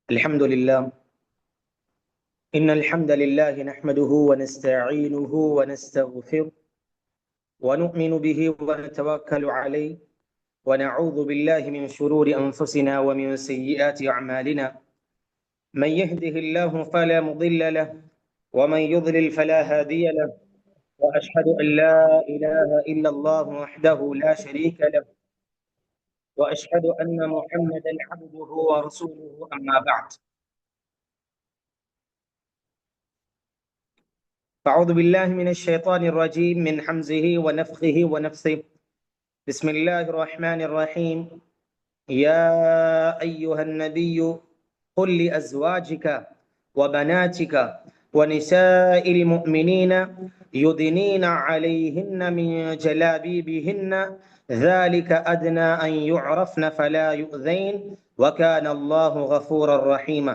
الحمد لله. إن الحمد لله نحمده ونستعينه ونستغفره ونؤمن به ونتوكل عليه ونعوذ بالله من شرور أنفسنا ومن سيئات أعمالنا. من يهده الله فلا مضل له ومن يضلل فلا هادي له، وأشهد أن لا إله إلا الله وحده لا شريك له، وأشهد أن محمدا عبده ورسوله. أما بعد، فأعوذ بالله من الشيطان الرجيم من حمزه ونفخه ونفثه. بسم الله الرحمن الرحيم. يا أيها النبي قل لأزواجك وبناتك ونساء المؤمنين يدنين عليهن من جلابيبهن ذلك أدنى أن يعرفن فلا يؤذين وكان الله غفورا رحيما.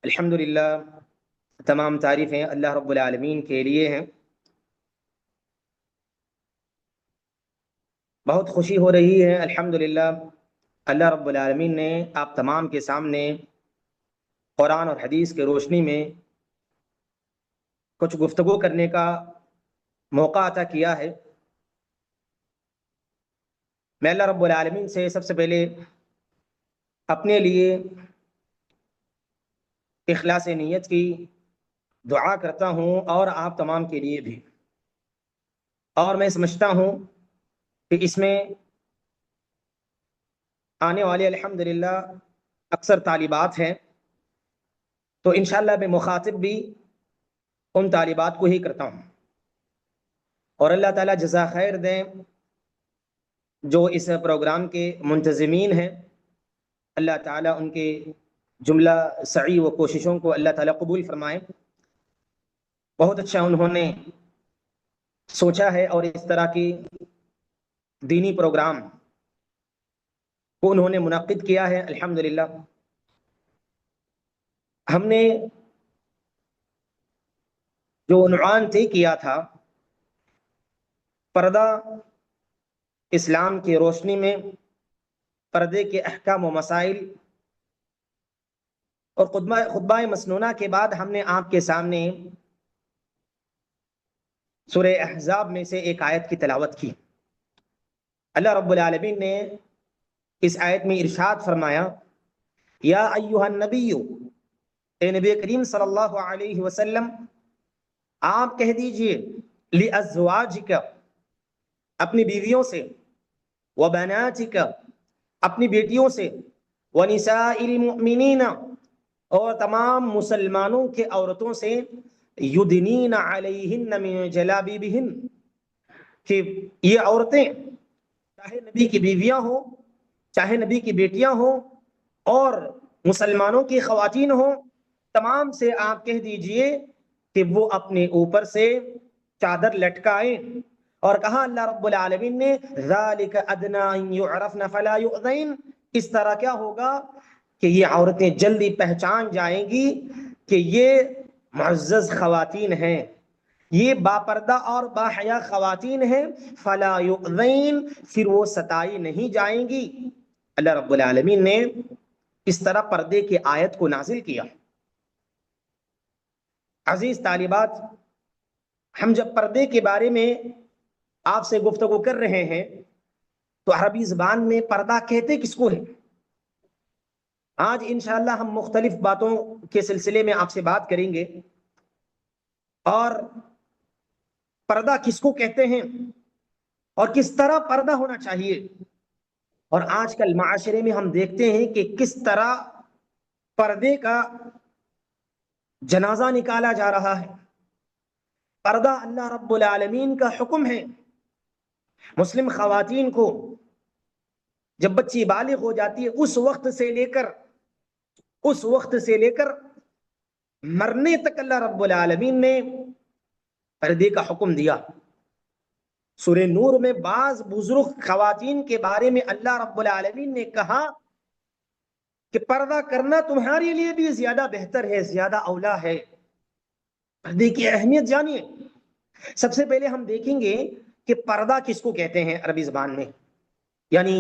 الحمدللہ، تمام تعریفیں اللہ رب العالمین کے لیے ہیں۔ بہت خوشی ہو رہی ہے الحمدللہ، اللہ رب العالمین نے آپ تمام کے سامنے قرآن اور حدیث کے روشنی میں کچھ گفتگو کرنے کا موقع عطا کیا ہے۔ میں اللہ رب العالمین سے سب سے پہلے اپنے لیے اخلاص نیت کی دعا کرتا ہوں اور آپ تمام کے لیے بھی۔ اور میں سمجھتا ہوں کہ اس میں آنے والے الحمدللہ اکثر طالبات ہیں، تو انشاءاللہ میں مخاطب بھی ان طالبات کو ہی کرتا ہوں، اور اللہ تعالیٰ جزا خیر دیں جو اس پروگرام کے منتظمین ہیں۔ اللہ تعالیٰ ان کے جملہ سعی و کوششوں کو اللہ تعالیٰ قبول فرمائے۔ بہت اچھا انہوں نے سوچا ہے، اور اس طرح کی دینی پروگرام کو انہوں نے منعقد کیا ہے الحمدللہ۔ ہم نے جو عنوان طے کیا تھا، پردہ اسلام کی روشنی میں پردے کے احکام و مسائل، اور خطبہ مسنونہ کے بعد ہم نے آپ کے سامنے سورہ احزاب میں سے ایک آیت کی تلاوت کی۔ اللہ رب العالمین نے اس آیت میں ارشاد فرمایا، یا ایھا النبی، اے نبی کریم صلی اللہ علیہ وسلم، آپ کہہ دیجئے لازواجک، اپنی بیویوں سے، وبناتک، اپنی بیٹیوں سے، ونساء المؤمنین، اور تمام مسلمانوں کے عورتوں سے، یدنین علیہن من جلابیبہن، کہ یہ عورتیں چاہے نبی کی بیویاں ہوں، چاہے نبی کی بیٹیاں ہوں، اور مسلمانوں کی خواتین ہوں، تمام سے آپ کہہ دیجئے کہ وہ اپنے اوپر سے چادر لٹکائیں۔ اور کہا اللہ رب العالمین نے ذالک ادنی ان یعرفن فلا یؤذین، اس طرح کیا ہوگا کہ یہ عورتیں جلدی پہچان جائیں گی کہ یہ معزز خواتین ہیں، یہ باپردہ اور باحیا خواتین ہیں، فلا یؤذین، پھر وہ ستائی نہیں جائیں گی۔ اللہ رب العالمین نے اس طرح پردے کی آیت کو نازل کیا۔ عزیز طالبات، ہم جب پردے کے بارے میں آپ سے گفتگو کر رہے ہیں تو عربی زبان میں پردہ کہتے کس کو ہے؟ آج انشاءاللہ ہم مختلف باتوں کے سلسلے میں آپ سے بات کریں گے، اور پردہ کس کو کہتے ہیں اور کس طرح پردہ ہونا چاہیے۔ اور آج کل معاشرے میں ہم دیکھتے ہیں کہ کس طرح پردے کا جنازہ نکالا جا رہا ہے۔ پردہ اللہ رب العالمین کا حکم ہے۔ مسلم خواتین کو جب بچی بالغ ہو جاتی ہے، اس وقت سے لے کر مرنے تک اللہ رب العالمین نے پردے کا حکم دیا۔ سورہ نور میں بعض بزرگ خواتین کے بارے میں اللہ رب العالمین نے کہا کہ پردہ کرنا تمہارے لیے بھی زیادہ بہتر ہے، زیادہ اولا ہے۔ پردے کی اہمیت جانیے۔ سب سے پہلے ہم دیکھیں گے کہ پردہ کس کو کہتے ہیں عربی زبان میں، یعنی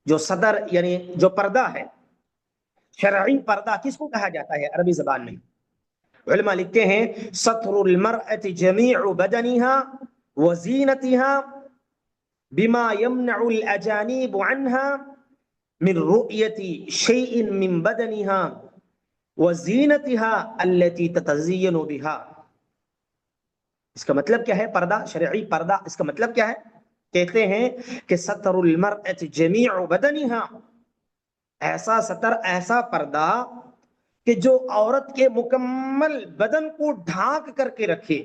جو صدر، یعنی جو پردہ ہے، شرعی پردہ کس کو کہا جاتا ہے عربی زبان میں؟ علماء لکھتے ہیں ستر المرأة جميع بدنها وزینتها بما يمنع الاجانب عنها من رؤية شيء من بدنها وزینتها التي تتزين بها. اس کا مطلب کیا ہے پردہ، شرعی پردہ اس کا مطلب کیا ہے؟ کہتے ہیں کہ ستر المرأة جميع بدنها، ایسا ستر، ایسا پردہ کہ جو عورت کے مکمل بدن کو ڈھانک کر کے رکھے،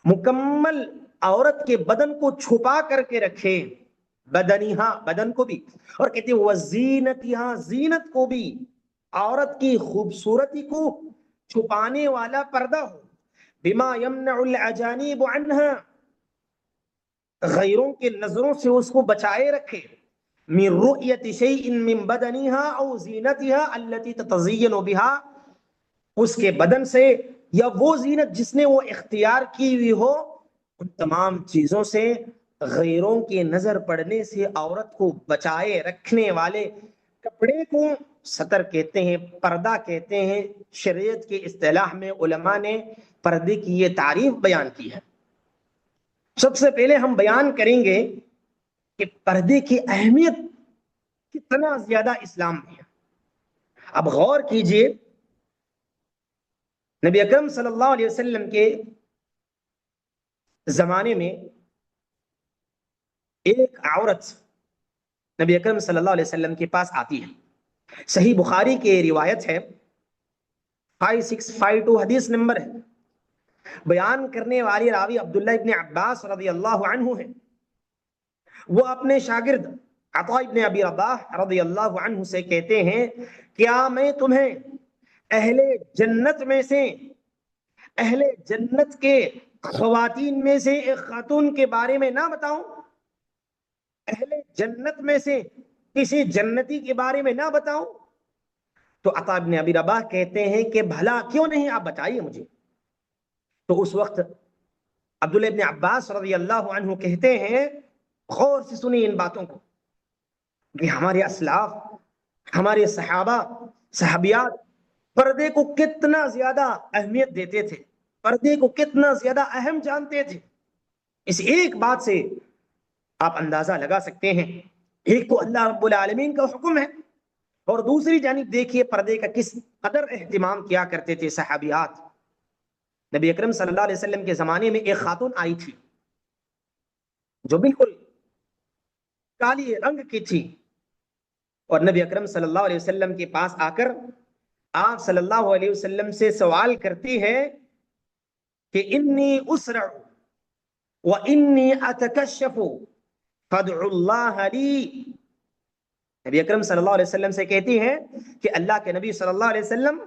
مکمل عورت کے بدن کو چھپا کر کے رکھے، بدنیہا بدن کو بھی، اور کہتے ہیں وزینتہا زینت کو بھی، عورت کی خوبصورتی کو چھپانے والا پردہ ہو، بما یمنع الاجانب عنہا، غیروں کے نظروں سے اس کو بچائے رکھے، من رؤیت شیء من بدنها او زینتها التي تتزین بها، اس کے بدن سے یا وہ زینت جس نے وہ اختیار کی ہوئی ہو، ان تمام چیزوں سے، غیروں کی نظر پڑنے سے عورت کو بچائے رکھنے والے کپڑے کو ستر کہتے ہیں، پردہ کہتے ہیں. شریعت کی اصطلاح میں علماء نے پردے کی یہ تعریف بیان کی ہے. سب سے پہلے ہم بیان کریں گے کہ پردے کی اہمیت کتنا زیادہ اسلام میں ہے. اب غور کیجئے، نبی اکرم صلی اللہ علیہ وسلم کے زمانے میں ایک عورت نبی اکرم صلی اللہ علیہ وسلم کے پاس آتی ہے. صحیح بخاری کے روایت ہے، 5652 حدیث نمبر ہے. بیان کرنے والی راوی عبداللہ ابن عباس رضی اللہ عنہ ہے. وہ اپنے شاگرد عطاء ابن ابی رباح رضی اللہ عنہ سے کہتے ہیں کیا میں تمہیں اہل جنت میں سے، اہل جنت کے خواتین میں سے ایک خاتون کے بارے میں نہ بتاؤں؟ اہل جنت میں سے کسی جنتی کے بارے میں نہ بتاؤں؟ تو عطاء ابن ابی رباح کہتے ہیں کہ بھلا کیوں نہیں، آپ بتائیے مجھے. تو اس وقت عبداللہ ابن عباس رضی اللہ عنہ کہتے ہیں، غور سے سنی ان باتوں کو، کہ ہمارے اسلاف، ہمارے صحابہ صحابیات پردے کو کتنا زیادہ اہمیت دیتے تھے، پردے کو کتنا زیادہ اہم جانتے تھے. اس ایک بات سے آپ اندازہ لگا سکتے ہیں. ایک تو اللہ رب العالمین کا حکم ہے، اور دوسری جانب دیکھیے پردے کا کس قدر اہتمام کیا کرتے تھے صحابیات. نبی اکرم صلی اللہ علیہ وسلم کے زمانے میں ایک خاتون آئی تھی جو بالکل کالی رنگ کی تھی، اور نبی اکرم صلی اللہ علیہ وسلم کے پاس آ کر آپ صلی اللہ علیہ وسلم سے سوال کرتی ہے کہ انی اسرع و انی اتکشف فادعوا اللہ لی. نبی اکرم صلی اللہ علیہ وسلم سے کہتی ہے کہ اللہ کے نبی صلی اللہ علیہ وسلم،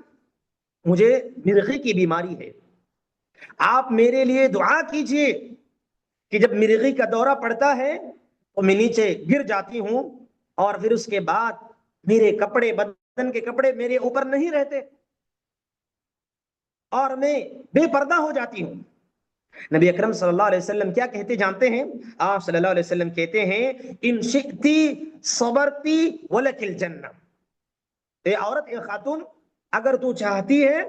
مجھے مرغی کی بیماری ہے، آپ میرے لیے دعا کیجئے کہ جب مرغی کا دورہ پڑتا ہے تو میں نیچے گر جاتی ہوں، اور پھر اس کے بعد میرے کپڑے، بدن کے کپڑے میرے اوپر نہیں رہتے اور میں بے پردہ ہو جاتی ہوں. نبی اکرم صلی اللہ علیہ وسلم کیا کہتے جانتے ہیں؟ آپ صلی اللہ علیہ وسلم کہتے ہیں ان شئتی صبرتی ولک الجنہ. اے عورت، اے خاتون، اگر تو چاہتی ہے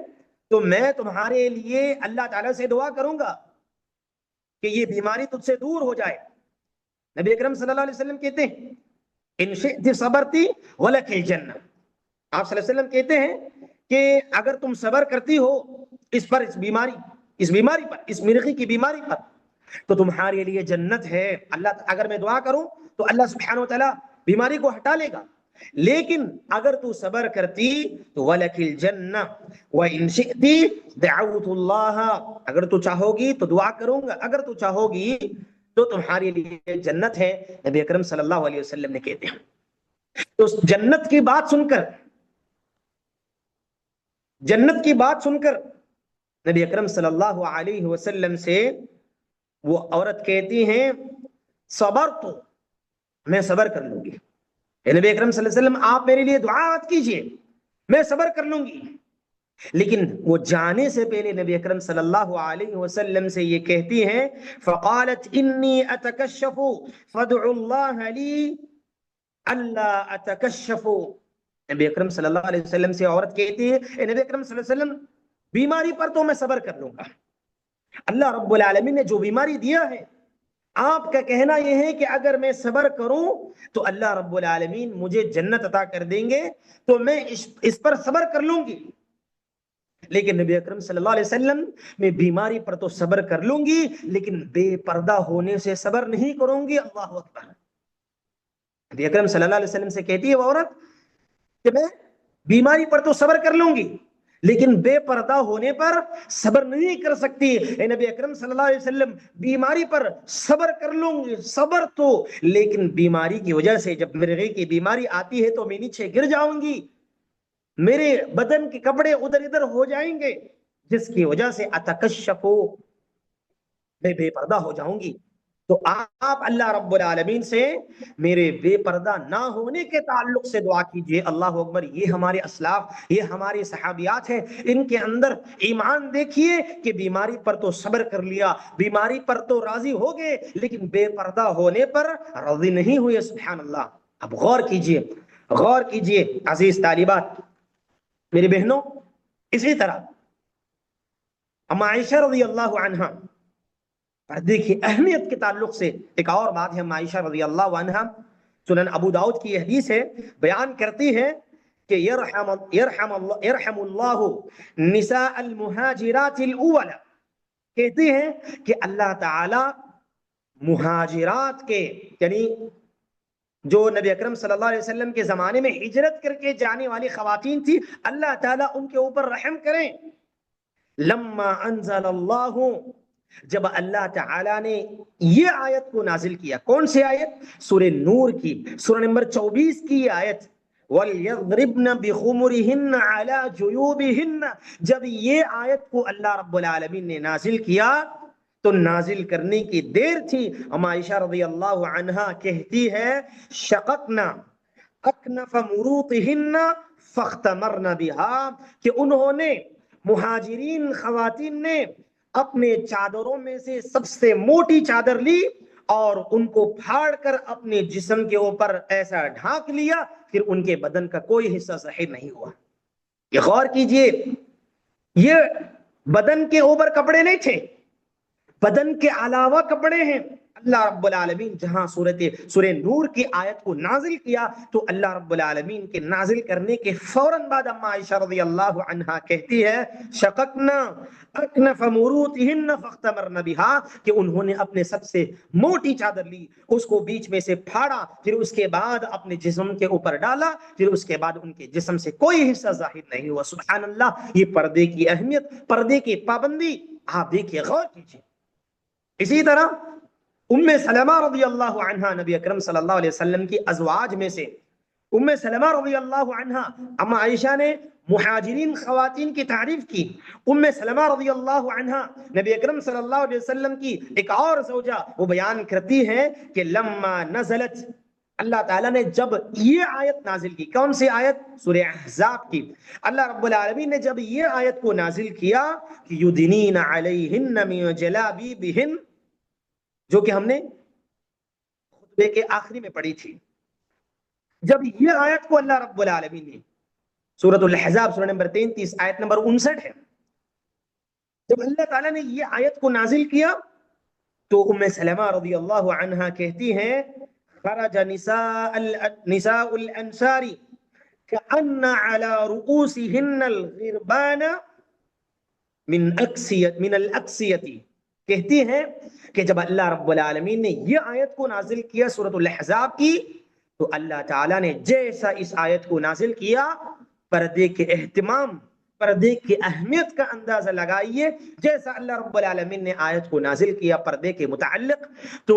تو میں تمہارے لیے اللہ تعالیٰ سے دعا کروں گا کہ یہ بیماری تجھ سے دور ہو جائے. نبی اکرم صلی اللہ علیہ وسلم کہتے ہیں ان شئتی صبرتی ولک الجنہ. آپ صلی اللہ علیہ وسلم کہتے ہیں کہ اگر تم صبر کرتی ہو اس پر، اس بیماری پر، اس مرغی کی بیماری پر، تو تمہارے لیے جنت ہے. اللہ اگر میں دعا کروں تو اللہ سبحانہ و تعالیٰ بیماری کو ہٹا لے گا. لیکن اگر تو صبر کرتی تو وَلَكِ الْجَنَّةِ وَإِن شِئْتِ دَعَوْتُ اللَّهَ، اگر تو چاہو گی تو دعا کروں گا، اگر تو چاہو گی تو تمہارے لیے جنت ہے. نبی اکرم صلی اللہ علیہ وسلم نے کہتے ہیں. تو جنت کی بات سن کر، جنت کی بات سن کر نبی اکرم صلی اللہ علیہ وسلم سے وہ عورت کہتی ہیں صبر، تو میں صبر کر لوں گی. نبی اکرم صلی اللہ علیہ وسلم آپ میرے لیے دعا کیجئے، میں صبر کر لوں گی. لیکن وہ جانے سے پہلے نبی اکرم صلی اللہ علیہ وسلم سے یہ کہتی ہیں فقالت انی اتکشف فادعوا اللہ لی الا اتکشف نبی اکرم صلی اللہ علیہ وسلم سے عورت کہتی ہے اے نبی اکرم صلی اللہ علیہ وسلم بیماری پر تو میں صبر کر لوں گا، اللہ رب العالمین نے جو بیماری دیا ہے آپ کا کہنا یہ ہے کہ اگر میں صبر کروں تو اللہ رب العالمین مجھے جنت عطا کر دیں گے، تو میں اس پر صبر کر لوں گی۔ لیکن نبی اکرم صلی اللہ علیہ وسلم میں بیماری پر تو صبر کر لوں گی لیکن بے پردہ ہونے سے صبر نہیں کروں گی۔ اللہ اکبر۔ نبی اکرم صلی اللہ علیہ وسلم سے کہتی ہے وہ عورت کہ میں بیماری پر تو صبر کر لوں گی لیکن بے پردہ ہونے پر صبر نہیں کر سکتی۔ اے نبی اکرم صلی اللہ علیہ وسلم بیماری پر صبر کر لوں گی، صبر تو، لیکن بیماری کی وجہ سے جب مرغے کی بیماری آتی ہے تو میں نیچے گر جاؤں گی، میرے بدن کے کپڑے ادھر ادھر ہو جائیں گے، جس کی وجہ سے اتکشفو، میں بے پردہ ہو جاؤں گی۔ تو آپ اللہ رب العالمین سے میرے بے پردہ نہ ہونے کے تعلق سے دعا کیجئے۔ اللہ اکبر۔ یہ ہمارے اسلاف، یہ ہماری صحابیات ہیں، ان کے اندر ایمان دیکھیے کہ بیماری پر تو صبر کر لیا، بیماری پر تو راضی ہو گئے لیکن بے پردہ ہونے پر راضی نہیں ہوئے۔ سبحان اللہ۔ اب غور کیجئے، غور کیجئے عزیز طالبات، میری بہنوں، اسی طرح ام عائشہ رضی اللہ عنہا، پردے کی اہمیت کے تعلق سے ایک اور بات ہے۔ ام عائشہ رضی اللہ عنہا، سنن ابو داؤد کی حدیث ہے، بیان کرتی ہے کہ یرحم اللہ نساء المہاجرات الاول، کہتی ہیں کہ اللہ تعالی مہاجرات کے، یعنی جو نبی اکرم صلی اللہ علیہ وسلم کے زمانے میں ہجرت کر کے جانے والی خواتین تھی، اللہ تعالیٰ ان کے اوپر رحم کریں۔ لما انزل اللہ، جب اللہ تعالیٰ نے یہ آیت کو نازل کیا، کون سی آیت؟ سورہ نور کی، سورہ نمبر 24 کی یہ آیت، وَلْيَضْرِبْنَ بِخُمُرِهِنَّ عَلَى جُيُوبِهِنَّ، جب یہ آیت کو اللہ رب العالمین نے نازل کیا تو نازل کرنے کی دیر تھی، اما عائشہ رضی اللہ عنہا کہتی ہے شققنا اکنف مروطہن فاختمرن بها، کہ انہوں نے، مہاجرین خواتین نے اپنے چادروں میں سے سب سے موٹی چادر لی اور ان کو پھاڑ کر اپنے جسم کے اوپر ایسا ڈھانک لیا، پھر ان کے بدن کا کوئی حصہ ظاہر نہیں ہوا۔ یہ غور کیجئے، یہ بدن کے اوپر کپڑے نہیں تھے، بدن کے علاوہ کپڑے ہیں۔ اللہ رب العالمین جہاں سورہ نور کی آیت کو نازل کیا تو اللہ رب العالمین کے نازل کرنے کے فوراً بعد اما عائشہ رضی اللہ عنہا کہتی ہے شققنا اکنف مروطہن فاختمرن بها، کہ انہوں نے اپنے سب سے موٹی چادر لی، اس کو بیچ میں سے پھاڑا، پھر اس کے بعد اپنے جسم کے اوپر ڈالا، پھر اس کے بعد ان کے جسم سے کوئی حصہ ظاہر نہیں ہوا۔ سبحان اللہ۔ یہ پردے کی اہمیت، پردے کی پابندی آپ دیکھیے، غور کیجیے۔ اسی طرح ام سلمہ رضی اللہ عنہا، نبی اکرم صلی اللہ علیہ وسلم کی ازواج میں سے ام سلمہ رضی اللہ عنہا، اما عائشہ نے مہاجرین خواتین کی تعریف کی۔ ام سلمہ رضی اللہ عنہا نبی اکرم صلی اللہ علیہ وسلم کی ایک اور زوجہ، وہ بیان کرتی ہے کہ لما نزلت، اللہ تعالیٰ نے جب یہ آیت نازل کی، کون سی آیت؟ سورہ احزاب کی۔ اللہ رب العالمین نے جب یہ آیت کو نازل کیا کہ یدنین علیہن من جلابیبہن، جو کہ ہم نے خطبے کے آخری میں پڑھی تھی، جب یہ آیت کو اللہ رب العالمین نے، سورۃ الاحزاب سورہ نمبر 33 آیت نمبر 59 ہے، جب اللہ تعالیٰ نے یہ آیت کو نازل کیا تو ام سلمہ رضی اللہ عنہا کہتی ہیں خرج نساء الانصار كأن على رؤوسهن الغربان من الاکسیت، کہتی ہیں کہ جب اللہ رب العالمین نے یہ آیت کو نازل کیا سورۃ الاحزاب کی، تو اللہ تعالیٰ نے جیسا اس آیت کو نازل کیا، پردے کے اہتمام، پردے کی اہمیت کا اندازہ لگائیے، جیسا اللہ رب العالمین نے آیت کو نازل کیا پردے کے متعلق، تو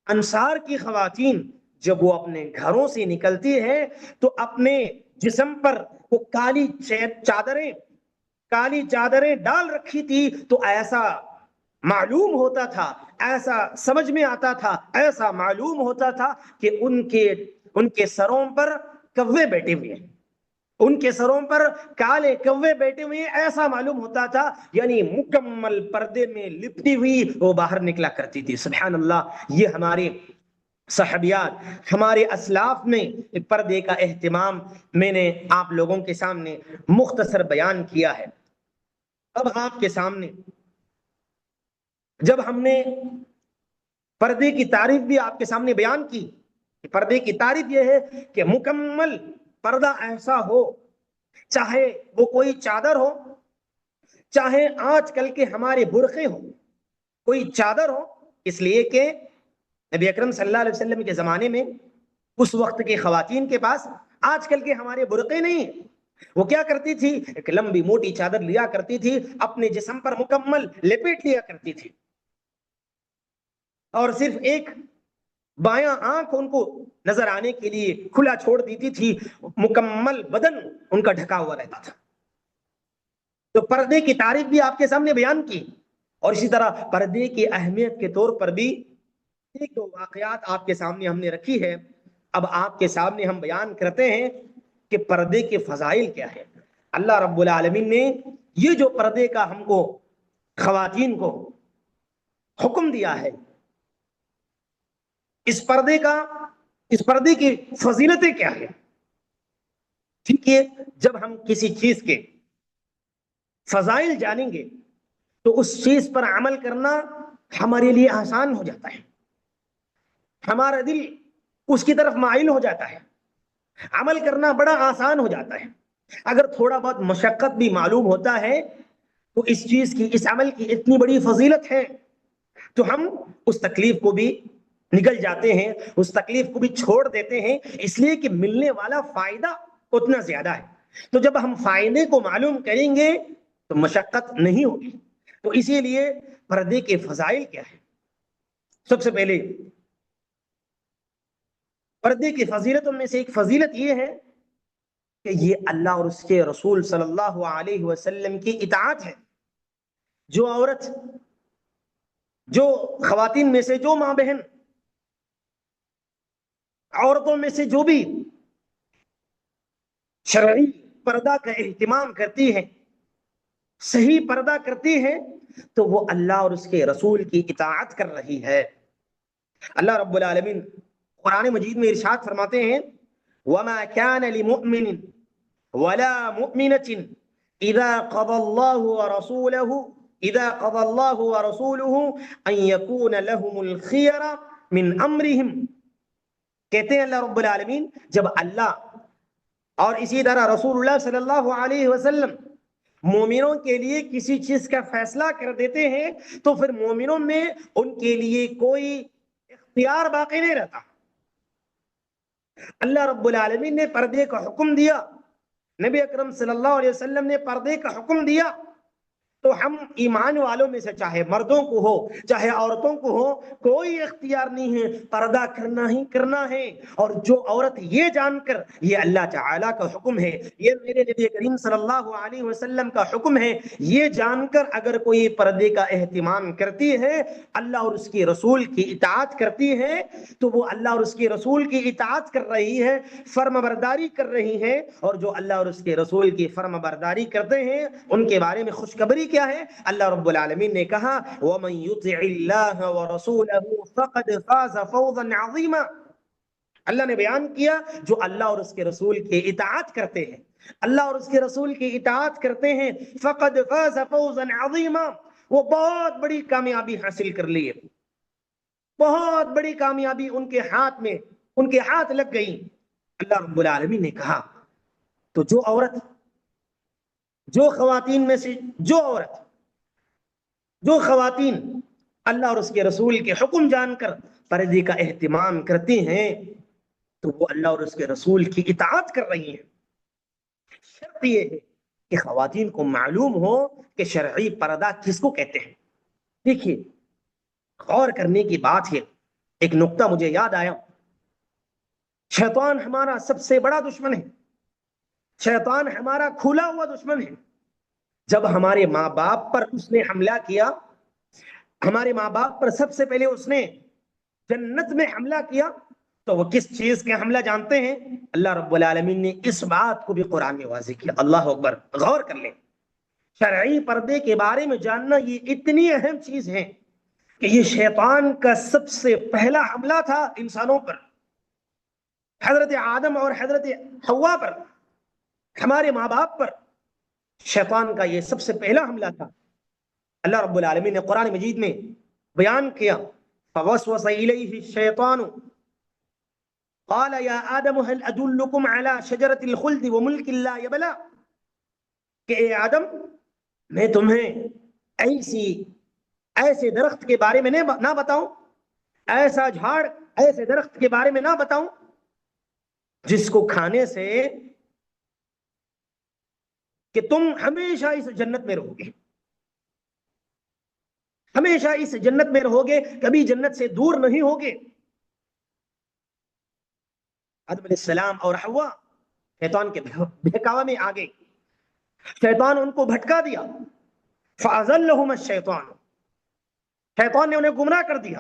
انصار کی خواتین جب وہ اپنے گھروں سے نکلتی ہیں تو اپنے جسم پر وہ کالی چادریں ڈال رکھی تھی، تو ایسا معلوم ہوتا تھا، ایسا سمجھ میں آتا تھا، ایسا معلوم ہوتا تھا کہ ان کے سروں پر کوے بیٹھے ہوئے ہیں، ان کے سروں پر کالے کوے بیٹھے ہوئے ہیں، ایسا معلوم ہوتا تھا، یعنی مکمل پردے میں لپٹی ہوئی وہ باہر نکلا کرتی تھی۔ سبحان اللہ۔ یہ ہمارے صحابیات، ہمارے اسلاف میں پردے کا اہتمام میں نے آپ لوگوں کے سامنے مختصر بیان کیا ہے۔ اب آپ کے سامنے جب ہم نے پردے کی تعریف بھی آپ کے سامنے بیان کی، کہ پردے کی تعریف یہ ہے کہ مکمل پردہ ایسا ہو، چاہے وہ کوئی چادر ہو، چاہے آج کل کے ہمارے برقعے ہو، کوئی چادر ہو، اس لیے کہ نبی اکرم صلی اللہ علیہ وسلم کے زمانے میں اس وقت کے خواتین کے پاس آج کل کے ہمارے برقعے نہیں، وہ کیا کرتی تھی؟ ایک لمبی موٹی چادر لیا کرتی تھی، اپنے جسم پر مکمل لپیٹ لیا کرتی تھی، اور صرف ایک بایاں آنکھ ان کو نظر آنے کے لیے کھلا چھوڑ دیتی تھی، مکمل بدن ان کا ڈھکا ہوا رہتا تھا۔ تو پردے کی تعریف بھی آپ کے سامنے بیان کی، اور اسی طرح پردے کی اہمیت کے طور پر بھی ایک دو واقعات آپ کے سامنے ہم نے رکھی ہے۔ اب آپ کے سامنے ہم بیان کرتے ہیں کہ پردے کے فضائل کیا ہے۔ اللہ رب العالمین نے یہ جو پردے کا ہم کو، خواتین کو حکم دیا ہے، اس پردے کی فضیلتیں کیا ہے؟ ٹھیک ہے، جب ہم کسی چیز کے فضائل جانیں گے تو اس چیز پر عمل کرنا ہمارے لیے آسان ہو جاتا ہے، ہمارا دل اس کی طرف مائل ہو جاتا ہے، عمل کرنا بڑا آسان ہو جاتا ہے۔ اگر تھوڑا بہت مشقت بھی معلوم ہوتا ہے تو اس چیز کی، اس عمل کی اتنی بڑی فضیلت ہے تو ہم اس تکلیف کو بھی نکل جاتے ہیں، اس تکلیف کو بھی چھوڑ دیتے ہیں، اس لیے کہ ملنے والا فائدہ اتنا زیادہ ہے۔ تو جب ہم فائدے کو معلوم کریں گے تو مشقت نہیں ہوگی۔ تو اسی لیے پردے کے فضائل کیا ہے؟ سب سے پہلے پردے کی فضیلتوں میں سے ایک فضیلت یہ ہے کہ یہ اللہ اور اس کے رسول صلی اللہ علیہ وسلم کی اطاعت ہے۔ جو عورت، جو خواتین میں سے جو ماں بہن، عورتوں میں سے جو بھی شرعی پردہ کا اہتمام کرتی ہے، صحیح پردہ کرتی ہے، تو وہ اللہ اور اس کے رسول کی اطاعت کر رہی ہے۔ اللہ رب العالمین قرآن مجید میں ارشاد فرماتے ہیں وَمَا كَانَ لِمُؤْمِنٍ وَلَا مُؤْمِنَةٍ إِذَا قَضَى اللَّهُ وَرَسُولُهُ أَن يَكُونَ لَهُمُ الْخِيَرَةُ مِنْ أَمْرِهِمْ۔ کہتے ہیں اللہ رب العالمین جب اللہ اور اسی طرح رسول اللہ صلی اللہ علیہ وسلم مومنوں کے لیے کسی چیز کا فیصلہ کر دیتے ہیں تو پھر مومنوں میں ان کے لیے کوئی اختیار باقی نہیں رہتا۔ اللہ رب العالمین نے پردے کا حکم دیا، نبی اکرم صلی اللہ علیہ وسلم نے پردے کا حکم دیا، تو ہم ایمان والوں میں سے چاہے مردوں کو ہو چاہے عورتوں کو ہو، کوئی اختیار نہیں ہے، پردہ کرنا ہی کرنا ہے۔ اور جو عورت یہ جان کر، یہ اللہ تعالیٰ کا حکم ہے، یہ میرے نبی کریم صلی اللہ علیہ وسلم کا حکم ہے، یہ جان کر اگر کوئی پردے کا اہتمام کرتی ہے، اللہ اور اس کے رسول کی اطاعت کرتی ہے، تو وہ اللہ اور اس کے رسول کی اطاعت کر رہی ہے، فرما برداری کر رہی ہے۔ اور جو اللہ اور اس کے رسول کی فرما برداری کرتے ہیں ان کے بارے میں خوشخبری کیا ہے؟ اللہ رب العالمین نے کہا وَمَن يُطِعِ اللَّهَ وَرَسُولَهُ فَقَدْ فَازَ فَوْزًا عَظِيمًا۔ اللہ نے بیان کیا جو اللہ اور اس کے رسول کی اطاعت کرتے ہیں، اللہ اور اس کے رسول کی اطاعت کرتے ہیں، فَقَدْ فَازَ فَوْزًا عَظِيمًا، وہ بہت بڑی کامیابی حاصل کر لیے، بہت بڑی کامیابی ان کے ہاتھ میں، ان کے ہاتھ لگ گئی۔ اللہ رب العالمین نے کہا تو جو عورت، جو خواتین میں سے جو عورت، جو خواتین اللہ اور اس کے رسول کے حکم جان کر پردے کا اہتمام کرتی ہیں تو وہ اللہ اور اس کے رسول کی اطاعت کر رہی ہیں۔ شرط یہ ہے کہ خواتین کو معلوم ہو کہ شرعی پردہ کس کو کہتے ہیں۔ دیکھیے غور کرنے کی بات ہے، ایک نقطہ مجھے یاد آیا، شیطان ہمارا سب سے بڑا دشمن ہے، شیطان ہمارا کھلا ہوا دشمن ہے۔ جب ہمارے ماں باپ پر اس نے حملہ کیا، ہمارے ماں باپ پر سب سے پہلے اس نے جنت میں حملہ کیا، تو وہ کس چیز کے حملہ جانتے ہیں؟ اللہ رب العالمین نے اس بات کو بھی قرآن میں واضح کیا۔ اللہ اکبر، غور کر لیں، شرعی پردے کے بارے میں جاننا یہ اتنی اہم چیز ہے کہ یہ شیطان کا سب سے پہلا حملہ تھا انسانوں پر، حضرت آدم اور حضرت حوا پر، ہمارے ماں باپ پر شیطان کا یہ سب سے پہلا حملہ تھا۔ اللہ رب العالمین نے قرآن مجید میں بیان کیا، فوسوس الیہ الشیطان قال یا آدم هل ادلکم علی شجرۃ الخلد وملک لا یبلا، کہ اے آدم میں تمہیں ایسے درخت کے بارے میں نہ بتاؤں، ایسا جھاڑ، ایسے درخت کے بارے میں نہ بتاؤں جس کو کھانے سے کہ تم ہمیشہ اس جنت میں رہو گے، ہمیشہ اس جنت میں رہو گے، کبھی جنت سے دور نہیں ہوگے۔ آدم علیہ السلام اور حوا شیطان کے بہکاوے میں آ گئے، شیطان ان کو بھٹکا دیا، فَأَزَلَّهُمَ الشَّيْطَانُ، شیطان نے انہیں گمراہ کر دیا۔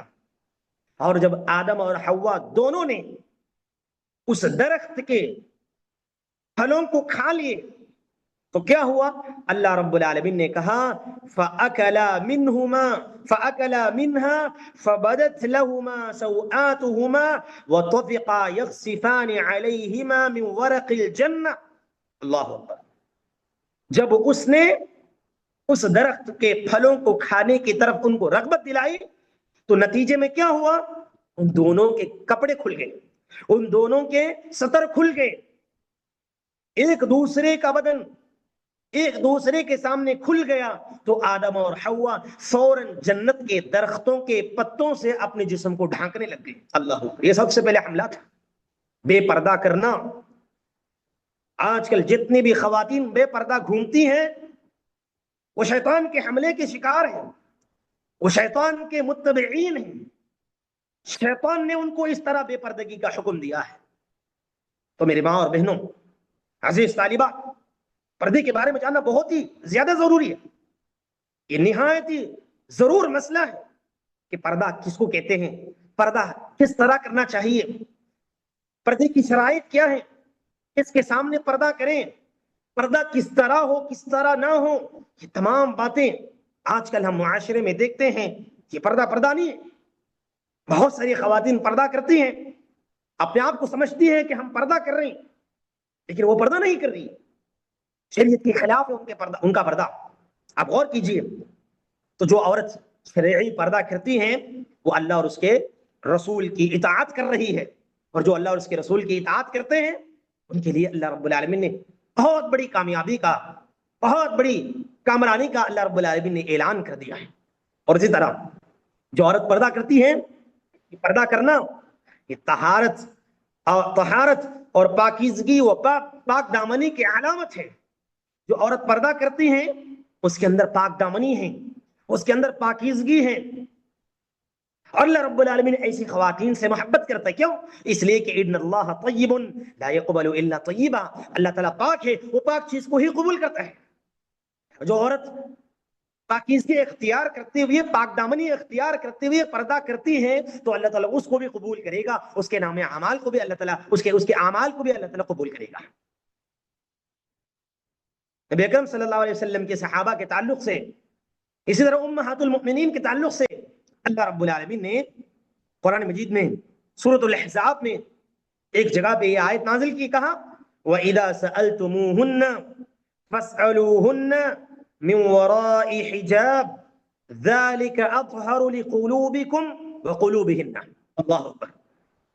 اور جب آدم اور حوا دونوں نے اس درخت کے پھلوں کو کھا لیے تو کیا ہوا؟ اللہ رب العالمین نے کہا فَأَكَلَا مِنْهَا فَبَدَتْ لَهُمَا سَوْآتُهُمَا وَطَفِقَا يَخْصِفَانِ عَلَيْهِمَا مِنْ وَرَقِ الْجَنَّةِ۔ اللہ اکبر۔ جب اس نے اس درخت کے پھلوں کو کھانے کی طرف ان کو رغبت دلائی تو نتیجے میں کیا ہوا؟ ان دونوں کے کپڑے کھل گئے، ان دونوں کے سطر کھل گئے، ایک دوسرے کا بدن ایک دوسرے کے سامنے کھل گیا، تو آدم اور حوا فوراً جنت کے درختوں کے پتوں سے اپنے جسم کو ڈھانکنے لگ گئے۔ اللہ اکبر۔ یہ سب سے پہلے حملہ تھا، بے پردہ کرنا۔ آج کل جتنی بھی خواتین بے پردہ گھومتی ہیں وہ شیطان کے حملے کے شکار ہیں، وہ شیطان کے متبعین ہیں، شیطان نے ان کو اس طرح بے پردگی کا حکم دیا ہے۔ تو میری ماں اور بہنوں، عزیز طالبات، پردے کے بارے میں جاننا بہت ہی زیادہ ضروری ہے۔ یہ نہایت ہی ضرور مسئلہ ہے کہ پردہ کس کو کہتے ہیں، پردہ کس طرح کرنا چاہیے، پردے کی شرائط کیا ہے، کس کے سامنے پردہ کریں، پردہ کس طرح ہو کس طرح نہ ہو، یہ تمام باتیں آج کل ہم معاشرے میں دیکھتے ہیں کہ پردہ نہیں ہے۔ بہت ساری خواتین پردہ کرتی ہیں، اپنے آپ کو سمجھتی ہیں کہ ہم پردہ کر رہے ہیں، لیکن وہ پردہ نہیں کر رہی، شریعت کے خلاف ہے ان کا پردہ۔ آپ غور کیجئے تو جو عورت شرعی پردہ کرتی ہیں وہ اللہ اور اس کے رسول کی اطاعت کر رہی ہے، اور جو اللہ اور اس کے رسول کی اطاعت کرتے ہیں ان کے لیے اللہ رب العالمین نے بہت بڑی کامیابی کا، بہت بڑی کامرانی کا اللہ رب العالمین نے اعلان کر دیا ہے۔ اور اسی طرح جو عورت پردہ کرتی ہے، پردہ کرنا یہ طہارت اور پاکیزگی و پاک دامنی کی علامت ہے۔ جو عورت پردہ کرتی ہیں اس کے اندر پاک دامنی ہے، اس کے اندر پاکیزگی ہے، اور اللہ رب العالمین ایسی خواتین سے محبت کرتا ہے۔ کیوں؟ اس لیے کہ ان اللہ طیب لا يقبل الا طیبا، اللہ تعالیٰ پاک ہے، وہ پاک چیز کو ہی قبول کرتا ہے۔ جو عورت پاکیزگی اختیار کرتے ہوئے، پاک دامنی اختیار کرتے ہوئے پردہ کرتی ہے تو اللہ تعالیٰ اس کو بھی قبول کرے گا، اس کے نام اعمال کو بھی اللہ تعالیٰ اس کے اعمال کو بھی اللہ تعالیٰ قبول کرے گا۔ نبی اکرم صلی اللہ علیہ وسلم کے صحابہ کے تعلق سے، اسی طرح امہات المؤمنین کے تعلق سے اللہ رب العالمین نے قرآن مجید میں سورۃ الاحزاب میں ایک جگہ پہ یہ آیت نازل کی، کہا وَإِذَا سَأَلْتُمُوهُنَّ فَاسْأَلُوهُنَّ مِنْ وَرَاءِ حِجَابٍ ذَلِكَ أَطْهَرُ لِقُلُوبِكُمْ وَقُلُوبِهِنَّ۔ اللہ اکبر۔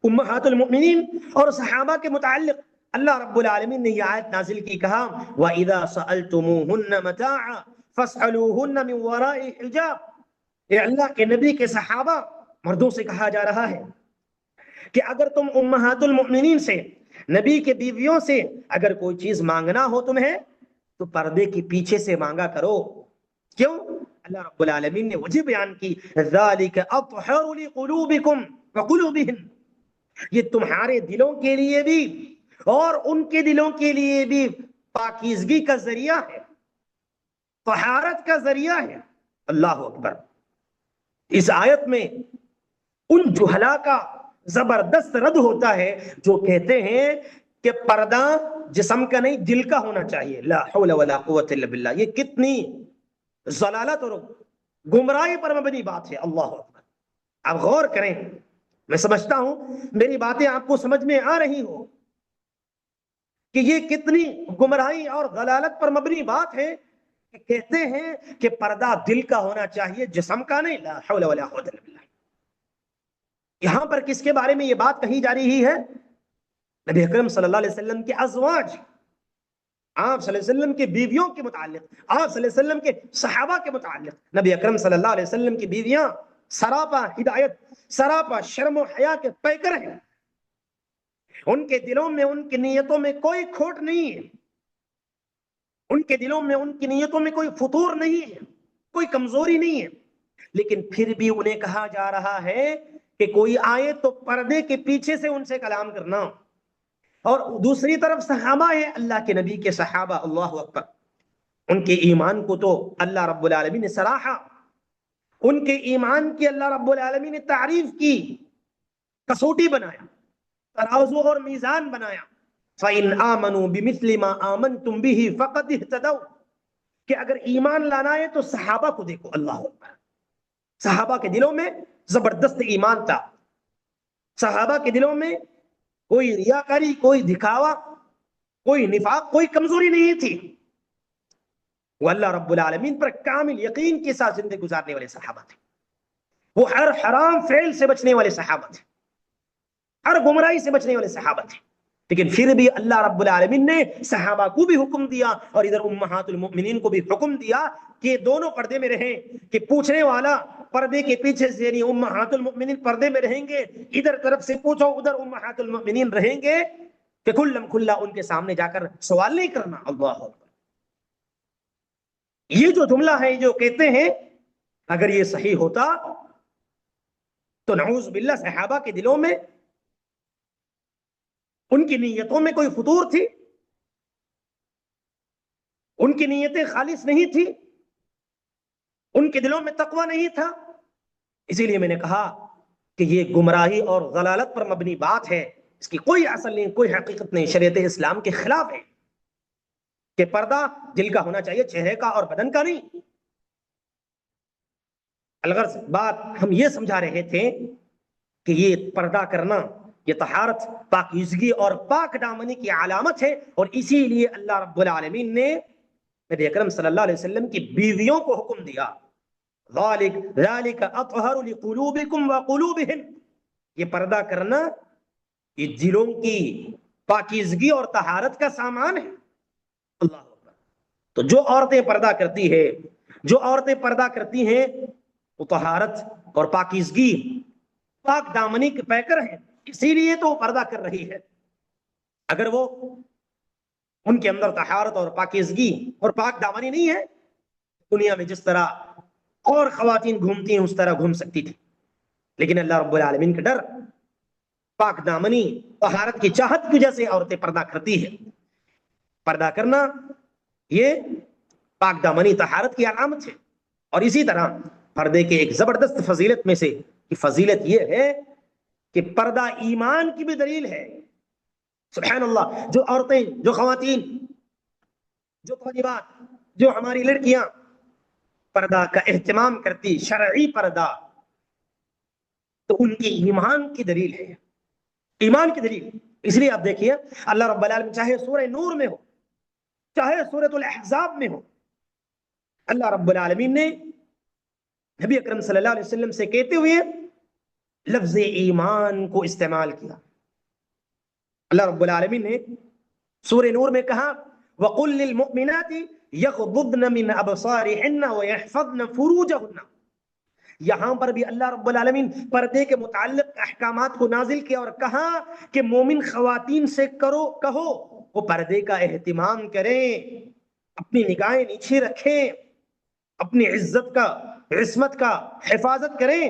امہات المؤمنین اور صحابہ کے متعلق اللہ رب العالمین نے یہ آیت نازل کی، کہا وَإِذَا سَأَلْتُمُوهُنَّ مَتَاعًا فَاسْأَلُوهُنَّ مِنْ وَرَاءِ حِجَابٍ۔ یہ اللہ کے نبی کے صحابہ مردوں سے کہا جا رہا ہے کہ اگر تم امہات المؤمنین سے، نبی کے بیویوں سے اگر کوئی چیز مانگنا ہو تمہیں تو پردے کے پیچھے سے مانگا کرو۔ کیوں؟ اللہ رب العالمین نے وجہ بیان کی ذَلِكَ أَطْهَرُ لِقُلُوبِكُمْ وَقُلُوبِهِنَّ، یہ تمہارے دلوں کے لیے بھی اور ان کے دلوں کے لیے بھی پاکیزگی کا ذریعہ ہے، طہارت کا ذریعہ ہے۔ اللہ اکبر۔ اس آیت میں ان جہلا کا زبردست رد ہوتا ہے جو کہتے ہیں کہ پردہ جسم کا نہیں دل کا ہونا چاہیے۔ لا حول ولا قوت الا باللہ، یہ کتنی ضلالت اور گمراہی پر مبنی بات ہے۔ اللہ اکبر۔ آپ غور کریں، میں سمجھتا ہوں میری باتیں آپ کو سمجھ میں آ رہی ہو کہ یہ کتنی گمراہی اور غلالت پر مبنی بات ہے کہ کہتے ہیں کہ پردہ دل کا ہونا چاہیے، جسم کا نہیں۔ لا حول ولا قوت الا باللہ۔ یہاں پر کس کے بارے میں یہ بات کہی جا رہی ہے؟ نبی اکرم صلی اللہ علیہ وسلم کے ازواج، آپ صلی اللہ علیہ وسلم کی بیویوں کے متعلق، آپ صلی اللہ علیہ وسلم کے صحابہ کے متعلق۔ نبی اکرم صلی اللہ علیہ وسلم کی بیویاں سراپا ہدایت، سراپا شرم و حیا کے پیکر ہیں، ان کے دلوں میں، ان کی نیتوں میں کوئی کھوٹ نہیں ہے، ان کے دلوں میں، ان کی نیتوں میں کوئی فتور نہیں ہے، کوئی کمزوری نہیں ہے، لیکن پھر بھی انہیں کہا جا رہا ہے کہ کوئی آئے تو پردے کے پیچھے سے ان سے کلام کرنا۔ اور دوسری طرف صحابہ ہیں، اللہ کے نبی کے صحابہ، اللہ اکبر، ان کے ایمان کو تو اللہ رب العالمین نے سراہا، ان کے ایمان کی اللہ رب العالمین نے تعریف کی، کسوٹی بنایا، ترازو اور میزان بنایا۔ فَإِنْ آمَنُوا بِمِثْلِ مَا آمَنْتُمْ بِهِ فَقَدْ اهْتَدَوْا، کہ اگر ایمان لانا ہے تو صحابہ کو دیکھو، اللہ اکبر، صحابہ کے دلوں میں زبردست ایمان تھا، صحابہ کے دلوں میں کوئی ریاکاری، کوئی دکھاوا، کوئی نفاق، کوئی کمزوری نہیں تھی، وہ اللہ رب العالمین پر کامل یقین کے ساتھ زندگی گزارنے والے صحابہ تھے، وہ ہر حرام فعل سے بچنے والے صحابہ تھے، ہر گمراہی سے بچنے والے صحابہ تھے، لیکن پھر بھی اللہ رب العالمین نے صحابہ کو بھی حکم دیا اور ادھر امہات المؤمنین کو بھی حکم دیا کہ دونوں پردے میں رہیں، کہ پوچھنے والا پردے کے پیچھے سے، یعنی امہات المؤمنین پردے میں رہیں گے، ادھر طرف سے پوچھو ادھر امہات المؤمنین رہیں گے، کہ کھلم کھلا ان کے سامنے جا کر سوال نہیں کرنا۔ اللہ اکبر، یہ جو جملہ ہے جو کہتے ہیں، اگر یہ صحیح ہوتا تو نعوذ باللہ صحابہ کے دلوں میں، ان کی نیتوں میں کوئی فتور تھی، ان کی نیتیں خالص نہیں تھی، ان کے دلوں میں تقوی نہیں تھا۔ اسی لیے میں نے کہا کہ یہ گمراہی اور ضلالت پر مبنی بات ہے، اس کی کوئی اصل نہیں، کوئی حقیقت نہیں، شریعت اسلام کے خلاف ہے کہ پردہ دل کا ہونا چاہیے، چہرے کا اور بدن کا نہیں۔ الغرض بات ہم یہ سمجھا رہے تھے کہ یہ پردہ کرنا، یہ طہارت، پاکیزگی اور پاک دامنی کی علامت ہے، اور اسی لیے اللہ رب العالمین نے نبی اکرم صلی اللہ علیہ وسلم کی بیویوں کو حکم دیا، ذالک اطہر لقلوبکم وقلوبہم، یہ پردہ کرنا یہ دلوں کی پاکیزگی اور طہارت کا سامان ہے۔ اللہ اکبر، تو جو عورتیں پردہ کرتی ہے، جو عورتیں پردہ کرتی ہیں، وہ طہارت اور پاکیزگی، پاک دامنی کے پیکر ہیں، اسی لیے تو وہ پردہ کر رہی ہے۔ اگر وہ ان کے اندر طہارت اور پاکیزگی اور پاک دامنی نہیں ہے، دنیا میں جس طرح اور خواتین گھومتی ہیں اس طرح گھوم سکتی تھی، لیکن اللہ رب العالمین کا ڈر، پاک دامنی، طہارت کی چاہت کی وجہ سے عورتیں پردہ کرتی ہے۔ پردہ کرنا یہ پاک دامنی طہارت کی علامت ہے، اور اسی طرح پردے کے ایک زبردست فضیلت میں سے کی فضیلت یہ ہے کہ پردہ ایمان کی بھی دلیل ہے۔ سبحان اللہ، جو عورتیں، جو خواتین، جو طالبات، جو ہماری لڑکیاں پردہ کا اہتمام کرتی، شرعی پردہ، تو ان کی ایمان کی دلیل ہے، ایمان کی دلیل۔ اس لیے آپ دیکھیے اللہ رب العالمین چاہے سورہ نور میں ہو، چاہے سورۃ الاحزاب میں ہو، اللہ رب العالمین نے نبی اکرم صلی اللہ علیہ وسلم سے کہتے ہوئے لفظ ایمان کو استعمال کیا۔ اللہ رب العالمین نے سورہ نور میں کہا وَقُلْ لِلْمُؤْمِنَاتِ يَغْضُضْنَ مِنْ أَبْصَارِهِنَّ وَيَحْفَظْنَ فُرُوجَهُنَّ، یہاں پر بھی اللہ رب العالمین پردے کے متعلق احکامات کو نازل کیا اور کہا کہ مومن خواتین سے کہو وہ پردے کا اہتمام کریں، اپنی نگاہیں نیچے رکھیں، اپنی عزت کا، عصمت کا حفاظت کریں۔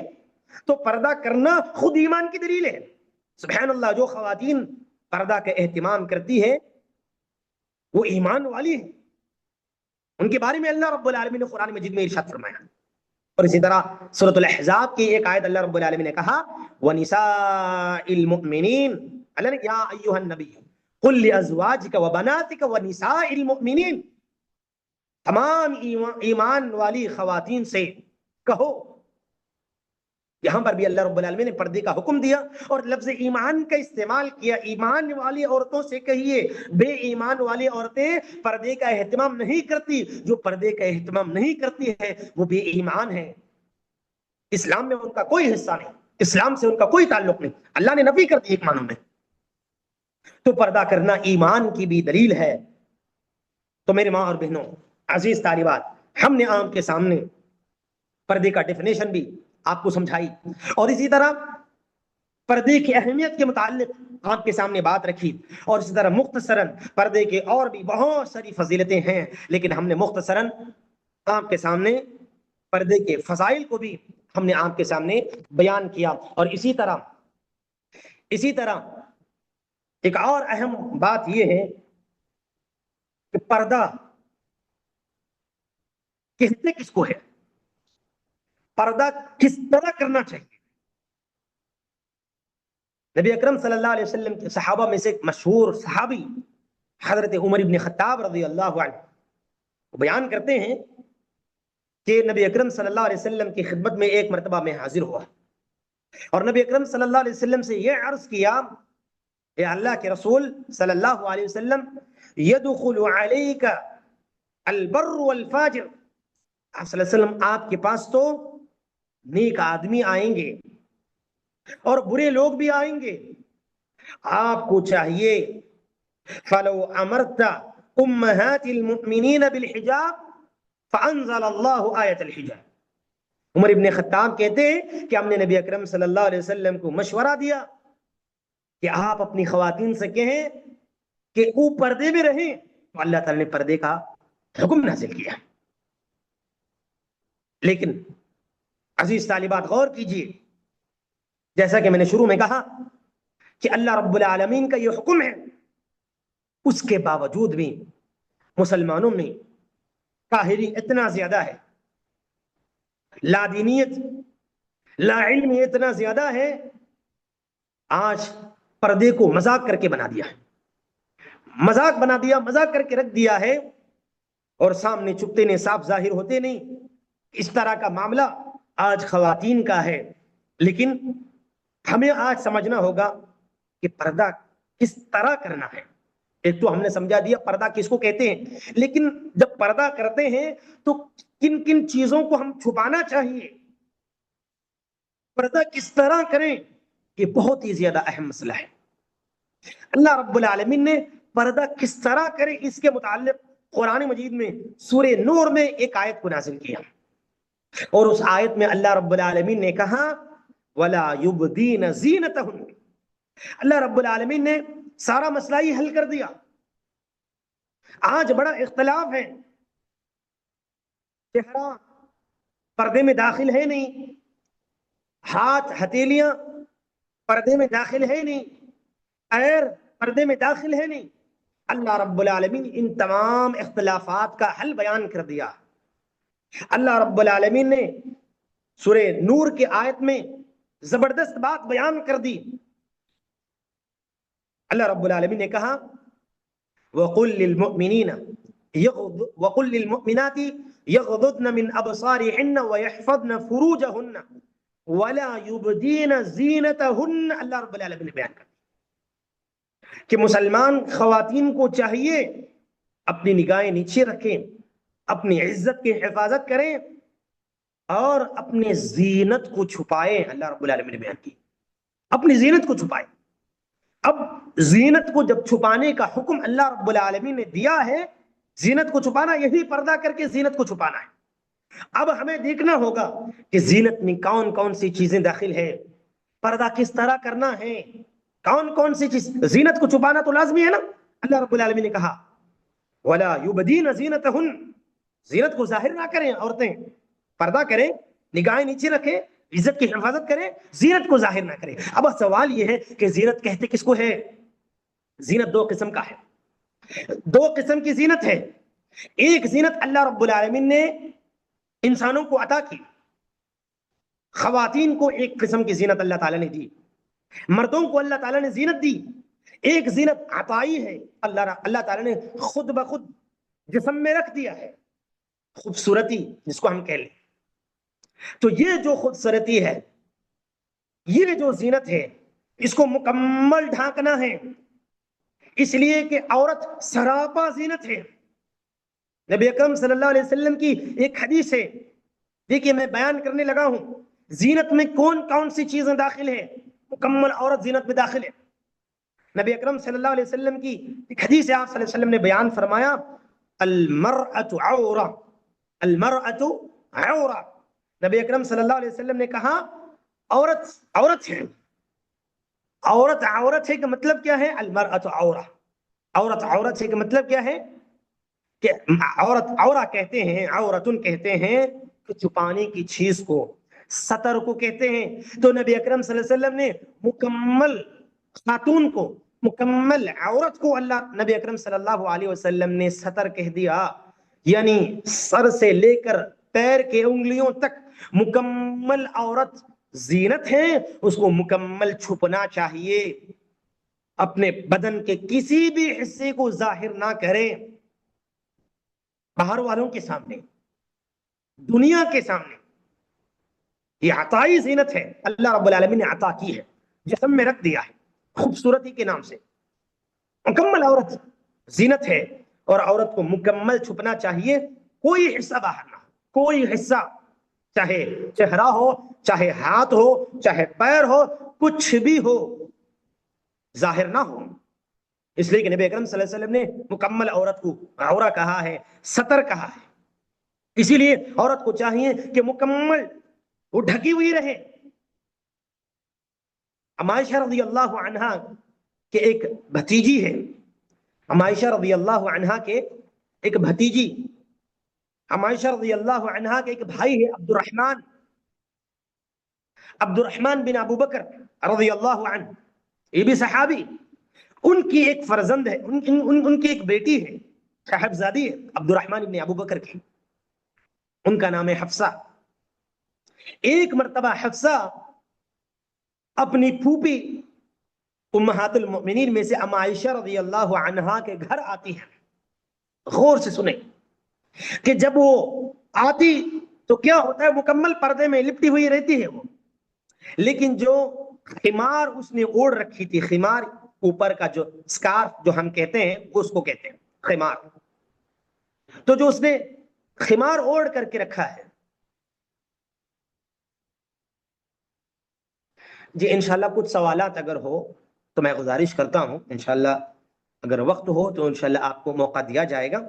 تو پردہ کرنا خود ایمان کی دلیل ہے۔ سبحان اللہ، جو خواتین پردہ کا اہتمام کرتی ہے وہ ایمان والی ہے، ان کے بارے میں اللہ رب العالمین نے قرآن مجید میں ارشاد فرمایا۔ اور اسی طرح سورۃ الاحزاب کی ایک آیت اللہ رب العالمین نے کہا وَنِسَاءِ الْمُؤْمِنِينَ، اللہ نے یا ایھا النبی قُل لِأَزْوَاجِكَ وَبَنَاتِكَ وَنِسَاءِ الْمُؤْمِنِينَ، تمام ایمان والی خواتین سے کہو یہاں پر بھی اللہ رب العالمین نے پردے کا حکم دیا اور لفظ ایمان کا استعمال کیا. ایمان والی عورتوں سے کہیے بے ایمان والی عورتیں پردے کا اہتمام نہیں کرتی. جو پردے کا اہتمام نہیں کرتی ہے وہ بے ایمان ہے. اسلام میں ان کا کوئی حصہ نہیں, اسلام سے ان کا کوئی تعلق نہیں. اللہ نے نفی کر دی ایک معنوں میں. تو پردہ کرنا ایمان کی بھی دلیل ہے. تو میرے ماں اور بہنوں, عزیز طالبات, ہم نے آپ کے سامنے پردے کا ڈیفینیشن بھی آپ کو سمجھائی اور اسی طرح پردے کی اہمیت کے متعلق آپ کے سامنے بات رکھی, اور اسی طرح مختصراً پردے کے اور بھی بہت ساری فضیلتیں ہیں, لیکن ہم نے مختصراً آپ کے سامنے پردے کے فضائل کو بھی ہم نے آپ کے سامنے بیان کیا. اور اسی طرح ایک اور اہم بات یہ ہے کہ پردہ کہتے کس کو ہے, پردہ کس طرح کرنا چاہیے. نبی اکرم صلی اللہ علیہ وسلم کے صحابہ میں سے ایک مشہور صحابی حضرت عمر ابن خطاب رضی اللہ عنہ بیان کرتے ہیں کہ نبی اکرم صلی اللہ علیہ وسلم کی خدمت میں ایک مرتبہ میں حاضر ہوا اور نبی اکرم صلی اللہ علیہ وسلم سے یہ عرض کیا, اے اللہ کے رسول صلی اللہ علیہ وسلم, یدخل علیک البر والفاجر, آپ صلی اللہ علیہ وسلم آپ کے پاس تو نیک آدمی آئیں گے اور برے لوگ بھی آئیں گے, آپ کو چاہیے فلو امرت امہات المؤمنین بالحجاب فانزل اللہ آیت الحجاب. عمر ابن خطاب کہتے ہیں کہ ہم نے نبی اکرم صلی اللہ علیہ وسلم کو مشورہ دیا کہ آپ اپنی خواتین سے کہیں کہ وہ پردے میں رہیں, تو اللہ تعالی نے پردے کا حکم نازل کیا. لیکن عزیز طالبات غور کیجئے, جیسا کہ میں نے شروع میں کہا کہ اللہ رب العالمین کا یہ حکم ہے, اس کے باوجود بھی مسلمانوں میں کاہلی اتنا زیادہ ہے, لا دینیت, لا علم اتنا زیادہ ہے, آج پردے کو مذاق کر کے بنا دیا ہے, مذاق کر کے رکھ دیا ہے, اور سامنے چھپتے نہیں صاف ظاہر ہوتے نہیں. اس طرح کا معاملہ آج خواتین کا ہے. لیکن ہمیں آج سمجھنا ہوگا کہ پردہ کس طرح کرنا ہے. ایک تو ہم نے سمجھا دیا پردہ کس کو کہتے ہیں, لیکن جب پردہ کرتے ہیں تو کن کن چیزوں کو ہم چھپانا چاہیے, پردہ کس طرح کریں, یہ بہت ہی زیادہ اہم مسئلہ ہے. اللہ رب العالمین نے پردہ کس طرح کرے اس کے متعلق قرآن مجید میں سورہ نور میں ایک آیت کو نازل کیا, اور اس آیت میں اللہ رب العالمین نے کہا وَلَا يُبْدِينَ زِينَتَهُنَّ. اللہ رب العالمین نے سارا مسئلہ ہی حل کر دیا. آج بڑا اختلاف ہے, چہرہ پردے میں داخل ہے نہیں, ہاتھ ہتھیلیاں پردے میں داخل ہے نہیں, پیر پردے میں داخل ہے نہیں. اللہ رب العالمین ان تمام اختلافات کا حل بیان کر دیا. اللہ رب العالمین نے سورہ نور کی آیت میں زبردست بات بیان کر دی. اللہ رب العالمین نے کہا وَقُلْ لِلْمُؤْمِنَاتِ يَغْضُضْنَ مِنْ أَبْصَارِهِنَّ وَيَحْفَظْنَ فُرُوجَهُنَّ وَلَا يُبْدِينَ زِينَتَهُنَّ. اللہ رب العالمین نے بیان کر دیا کہ مسلمان خواتین کو چاہیے اپنی نگاہیں نیچے رکھیں, اپنی عزت کی حفاظت کریں اور اپنے زینت کو چھپائیں. اللہ رب العالمین نے بیان کی اپنی زینت کو چھپائیں. اب زینت کو جب چھپانے کا حکم اللہ رب العالمین نے دیا ہے, زینت کو چھپانا, یہی پردہ کر کے زینت کو چھپانا ہے. اب ہمیں دیکھنا ہوگا کہ زینت میں کون کون سی چیزیں داخل ہے, پردہ کس طرح کرنا ہے, کون کون سی چیز. زینت کو چھپانا تو لازمی ہے نا. اللہ رب العالمین نے کہا وَلَا يُبْدِينَ زِينَتَهُنَّ, زینت کو ظاہر نہ کریں عورتیں, پردہ کریں, نگاہیں نیچے رکھیں, عزت کی حفاظت کریں, زینت کو ظاہر نہ کریں. اب سوال یہ ہے کہ زینت کہتے کس کو ہے؟ زینت دو قسم کا ہے, دو قسم کی زینت ہے. ایک زینت اللہ رب العالمین نے انسانوں کو عطا کی, خواتین کو ایک قسم کی زینت اللہ تعالیٰ نے دی, مردوں کو اللہ تعالیٰ نے زینت دی. ایک زینت عطائی ہے, اللہ تعالیٰ نے خود بخود جسم میں رکھ دیا ہے, خوبصورتی جس کو ہم کہہ لیں. تو یہ جو خوبصورتی ہے یہ جو زینت ہے اس کو مکمل ڈھانکنا ہے، اس لیے کہ عورت سراپا زینت ہے۔ نبی اکرم صلی اللہ علیہ وسلم کی ایک حدیث ہے، دیکھیے میں بیان کرنے لگا ہوں زینت میں کون کون سی چیزیں داخل ہیں۔ مکمل عورت زینت میں داخل ہے۔ نبی اکرم صلی اللہ علیہ وسلم کی ایک حدیث ہے، آپ صلی اللہ علیہ وسلم نے بیان فرمایا المرأة عورہ، المرأة عورہ۔ نبی اکرم صلی اللہ علیہ وسلم نے کہا عورت عورت ہے، عورت عورت ہے کہ مطلب کیا ہے؟ المرأة عورہ، عورت عورت ہے کہ مطلب کیا ہے؟ کہ عورت عورہ کہتے ہیں، عورتن کہتے ہیں کہ چھپانے کی چیز کو، ستر کو کہتے ہیں۔ تو نبی اکرم صلی اللہ علیہ وسلم نے مکمل خاتون کو، مکمل عورت کو اللہ نبی اکرم صلی اللہ علیہ وسلم نے ستر کہہ دیا، یعنی سر سے لے کر پیر کے انگلیوں تک مکمل عورت زینت ہے، اس کو مکمل چھپنا چاہیے، اپنے بدن کے کسی بھی حصے کو ظاہر نہ کریں، باہر والوں کے سامنے، دنیا کے سامنے۔ یہ عطائی زینت ہے، اللہ رب العالمین نے عطا کی ہے، جسم میں رکھ دیا ہے خوبصورتی کے نام سے۔ مکمل عورت زینت ہے اور عورت کو مکمل چھپنا چاہیے، کوئی حصہ باہر نہ ہو، کوئی حصہ، چاہے چہرہ ہو، چاہے ہاتھ ہو، چاہے پیر ہو، کچھ بھی ہو، ظاہر نہ ہو۔ اس لیے کہ نبی اکرم صلی اللہ علیہ وسلم نے مکمل عورت کو عورہ کہا ہے، ستر کہا ہے۔ اسی لیے عورت کو چاہیے کہ مکمل وہ ڈھکی ہوئی رہے۔ عائشہ رضی اللہ عنہا کے ایک بھتیجی ہے، عائشہ رضی اللہ عنہا کے ایک بھتیجی، عائشہ رضی اللہ عنہا کے ایک بھائی ہے عبد الرحمن بن ابو بکر رضی اللہ عنہ، یہ بھی صحابی۔ ان کی ایک فرزند ہے، ان کی ایک بیٹی ہے، صاحبزادی ہے عبد الرحمن بن ابو بکر کی، ان کا نام ہے حفصہ۔ ایک مرتبہ حفصہ اپنی پھوپھی امہات المؤمنین میں سے ام عائشہ رضی اللہ عنہا کے گھر آتی ہے۔ غور سے سنیں کہ جب وہ آتی تو کیا ہوتا ہے، مکمل پردے میں لپٹی ہوئی رہتی ہے وہ، لیکن جو خمار اس نے اوڑھ رکھی تھی، خمار اوپر کا جو سکارف جو ہم کہتے ہیں اس کو کہتے ہیں خمار، تو جو اس نے خمار اوڑھ کر کے رکھا ہے، جی انشاءاللہ کچھ سوالات اگر ہو تو میں گزارش کرتا ہوں، انشاءاللہ اگر وقت ہو تو انشاءاللہ آپ کو موقع دیا جائے گا،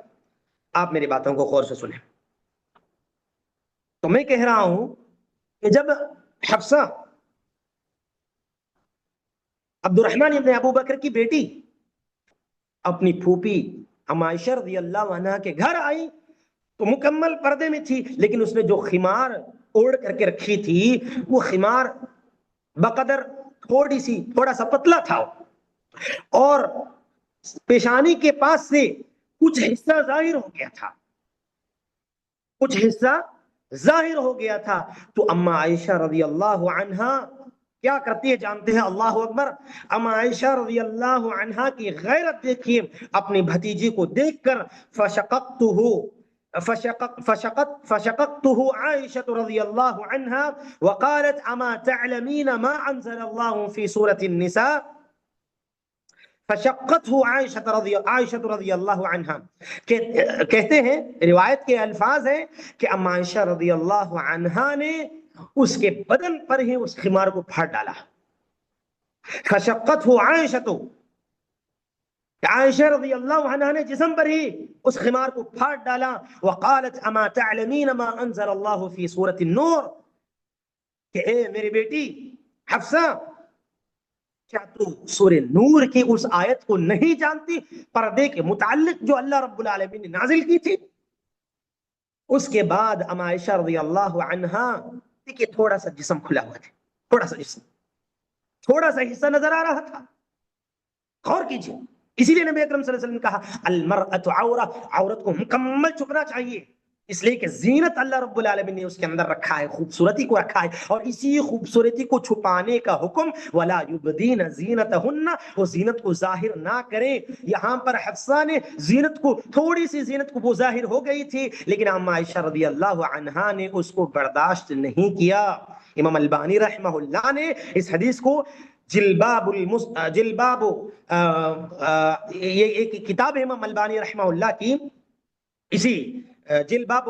آپ میری باتوں کو غور سے سنیں۔ تو میں کہہ رہا ہوں کہ جب حفصہ عبد الرحمن ابن ابو بکر کی بیٹی اپنی پھوپھی ام عائشہ رضی اللہ عنہ کے گھر آئی تو مکمل پردے میں تھی، لیکن اس نے جو خمار اوڑھ کر کے رکھی تھی وہ خمار بقدر تھوڑا سا پتلا تھا، اور پیشانی کے پاس سے کچھ حصہ ظاہر ہو گیا تھا، کچھ حصہ ظاہر ہو گیا تھا۔ تو اما عائشہ رضی اللہ عنہا کیا کرتی ہے جانتے ہیں؟ اللہ اکبر! اما عائشہ رضی اللہ عنہا کی غیرت دیکھیے، اپنی بھتیجی کو دیکھ کر فشققته عائشة رضی اللہ عنہا وقالت اما تعلمین ما انزل اللہ فی سورة النساء، فشقته عائشة رضی اللہ عنہا، کہتے ہیں روایت کے الفاظ ہیں کہ اما عائشہ رضی اللہ عنہا نے اس کے بدن پر ہی اس خمار کو پھاڑ ڈالا۔ فشقته عائشة، عائشہ رضی اللہ عنہا نے جسم پر ہی اس خمار کو پھاڑ ڈالا۔ وقالت اما تعلمین ما انزل اللہ فی سورة النور، کہ اے میری بیٹی حفصہ، کیا تو سورہ نور کی اس آیت کو نہیں جانتی، پردے کے متعلق جو اللہ رب العالمین نے نازل کی تھی؟ اس کے بعد اما عائشہ رضی اللہ عنہا، دیکھیے تھوڑا سا جسم کھلا ہوا تھا، تھوڑا سا جسم، تھوڑا سا حصہ نظر آ رہا تھا، غور کیجیے۔ اسی لیے نبی اکرم صلی اللہ علیہ وسلم نے کہا المرأة عورہ، عورت کو مکمل چھپنا چاہیے، اس لیے کہ زینت اللہ رب العالمین نے اس کے اندر رکھا ہے، خوبصورتی کو رکھا ہے، اور اسی خوبصورتی کو چھپانے کا حکم وَلَا يُبْدِينَ زِينَتَهُنَّ، وہ زینت کو ظاہر نہ کریں۔ یہاں پر حفصہ نے زینت کو، تھوڑی سی زینت کو وہ ظاہر ہو گئی تھی، لیکن اما عائشہ رضی اللہ عنہا نے اس کو برداشت نہیں کیا۔ امام البانی رحمہ اللہ نے اس حدیث کو یہ ایک کتاب ہے امام البانی رحمہ اللہ کی، اسی جلباب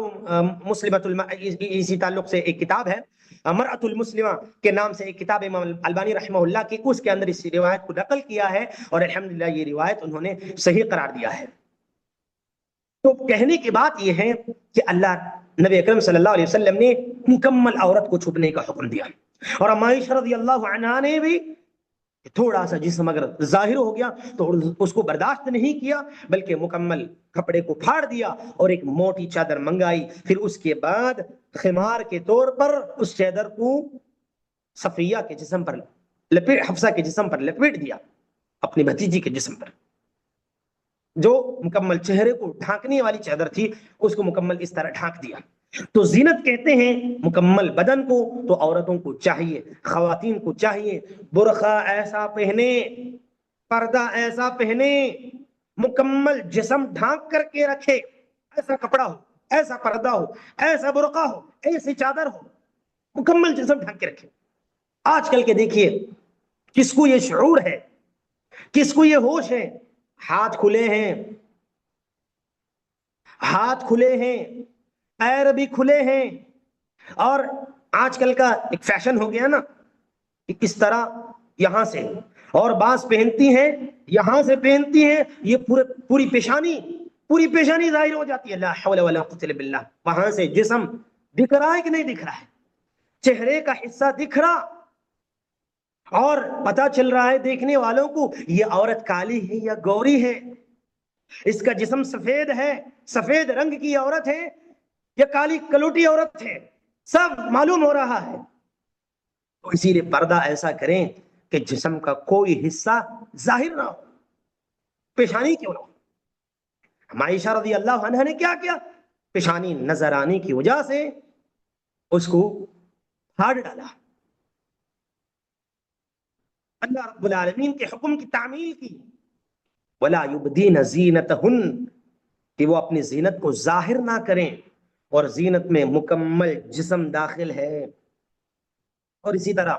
مسلمۃ اسی تعلق سے ایک کتاب ہے مرأۃ المسلمہ کے نام سے ایک کتاب امام البانی رحمہ اللہ کی، اس کے اندر اس روایت کو نقل کیا ہے، اور الحمدللہ یہ روایت انہوں نے صحیح قرار دیا ہے۔ تو کہنے کی بات یہ ہے کہ اللہ نبی اکرم صلی اللہ علیہ وسلم نے مکمل عورت کو چھپنے کا حکم دیا، اور اما عائشہ رضی اللہ عنہا نے بھی تھوڑا سا جسم اگر ظاہر ہو گیا تو اس کو برداشت نہیں کیا، بلکہ مکمل کپڑے کو پھاڑ دیا اور ایک موٹی چادر منگائی، پھر اس کے بعد خمار کے طور پر اس چادر کو صفیہ کے جسم پر لپیٹ، حفصہ کے جسم پر لپیٹ دیا، اپنی بھتیجی کے جسم پر، جو مکمل چہرے کو ڈھانکنے والی چادر تھی اس کو مکمل اس طرح ڈھانک دیا۔ تو زینت کہتے ہیں مکمل بدن کو، تو عورتوں کو چاہیے، خواتین کو چاہیے برقع ایسا پہنے، پردہ ایسا پہنے، مکمل جسم ڈھانک کر کے رکھے، ایسا کپڑا ہو، ایسا پردہ ہو، ایسا برقع ہو، ایسی چادر ہو، مکمل جسم ڈھانک کے رکھے۔ آج کل کے دیکھیے کس کو یہ شعور ہے، کس کو یہ ہوش ہے، ہاتھ کھلے ہیں، ہاتھ کھلے ہیں، پیر بھی کھلے ہیں، اور آج کل کا ایک فیشن ہو گیا نا کہ کس طرح یہاں سے، اور بعض پہنتی ہیں یہاں سے پہنتی ہیں، یہ پوری پیشانی ظاہر ہو جاتی ہے، لا حول ولا قوت الا باللہ۔ وہاں سے جسم دکھ رہا ہے کہ نہیں دکھ رہا ہے، چہرے کا حصہ دکھ رہا، اور پتہ چل رہا ہے دیکھنے والوں کو یہ عورت کالی ہے یا گوری ہے، اس کا جسم سفید ہے، سفید رنگ کی عورت ہے یا کالی کلوٹی عورت ہے، سب معلوم ہو رہا ہے۔ تو اسی لیے پردہ ایسا کریں کہ جسم کا کوئی حصہ ظاہر نہ ہو، پیشانی کیوں نہ ہو۔ عائشہ رضی اللہ عنہ نے کیا کیا، پیشانی نظر آنے کی وجہ سے اس کو پھاڑ ڈالا، اللہ رب العالمین کے حکم کی تعمیل کی، وَلَا يُبْدِينَ زِينَتَهُنَّ، کہ وہ اپنی زینت کو ظاہر نہ کریں، اور زینت میں مکمل جسم داخل ہے۔ اور اسی طرح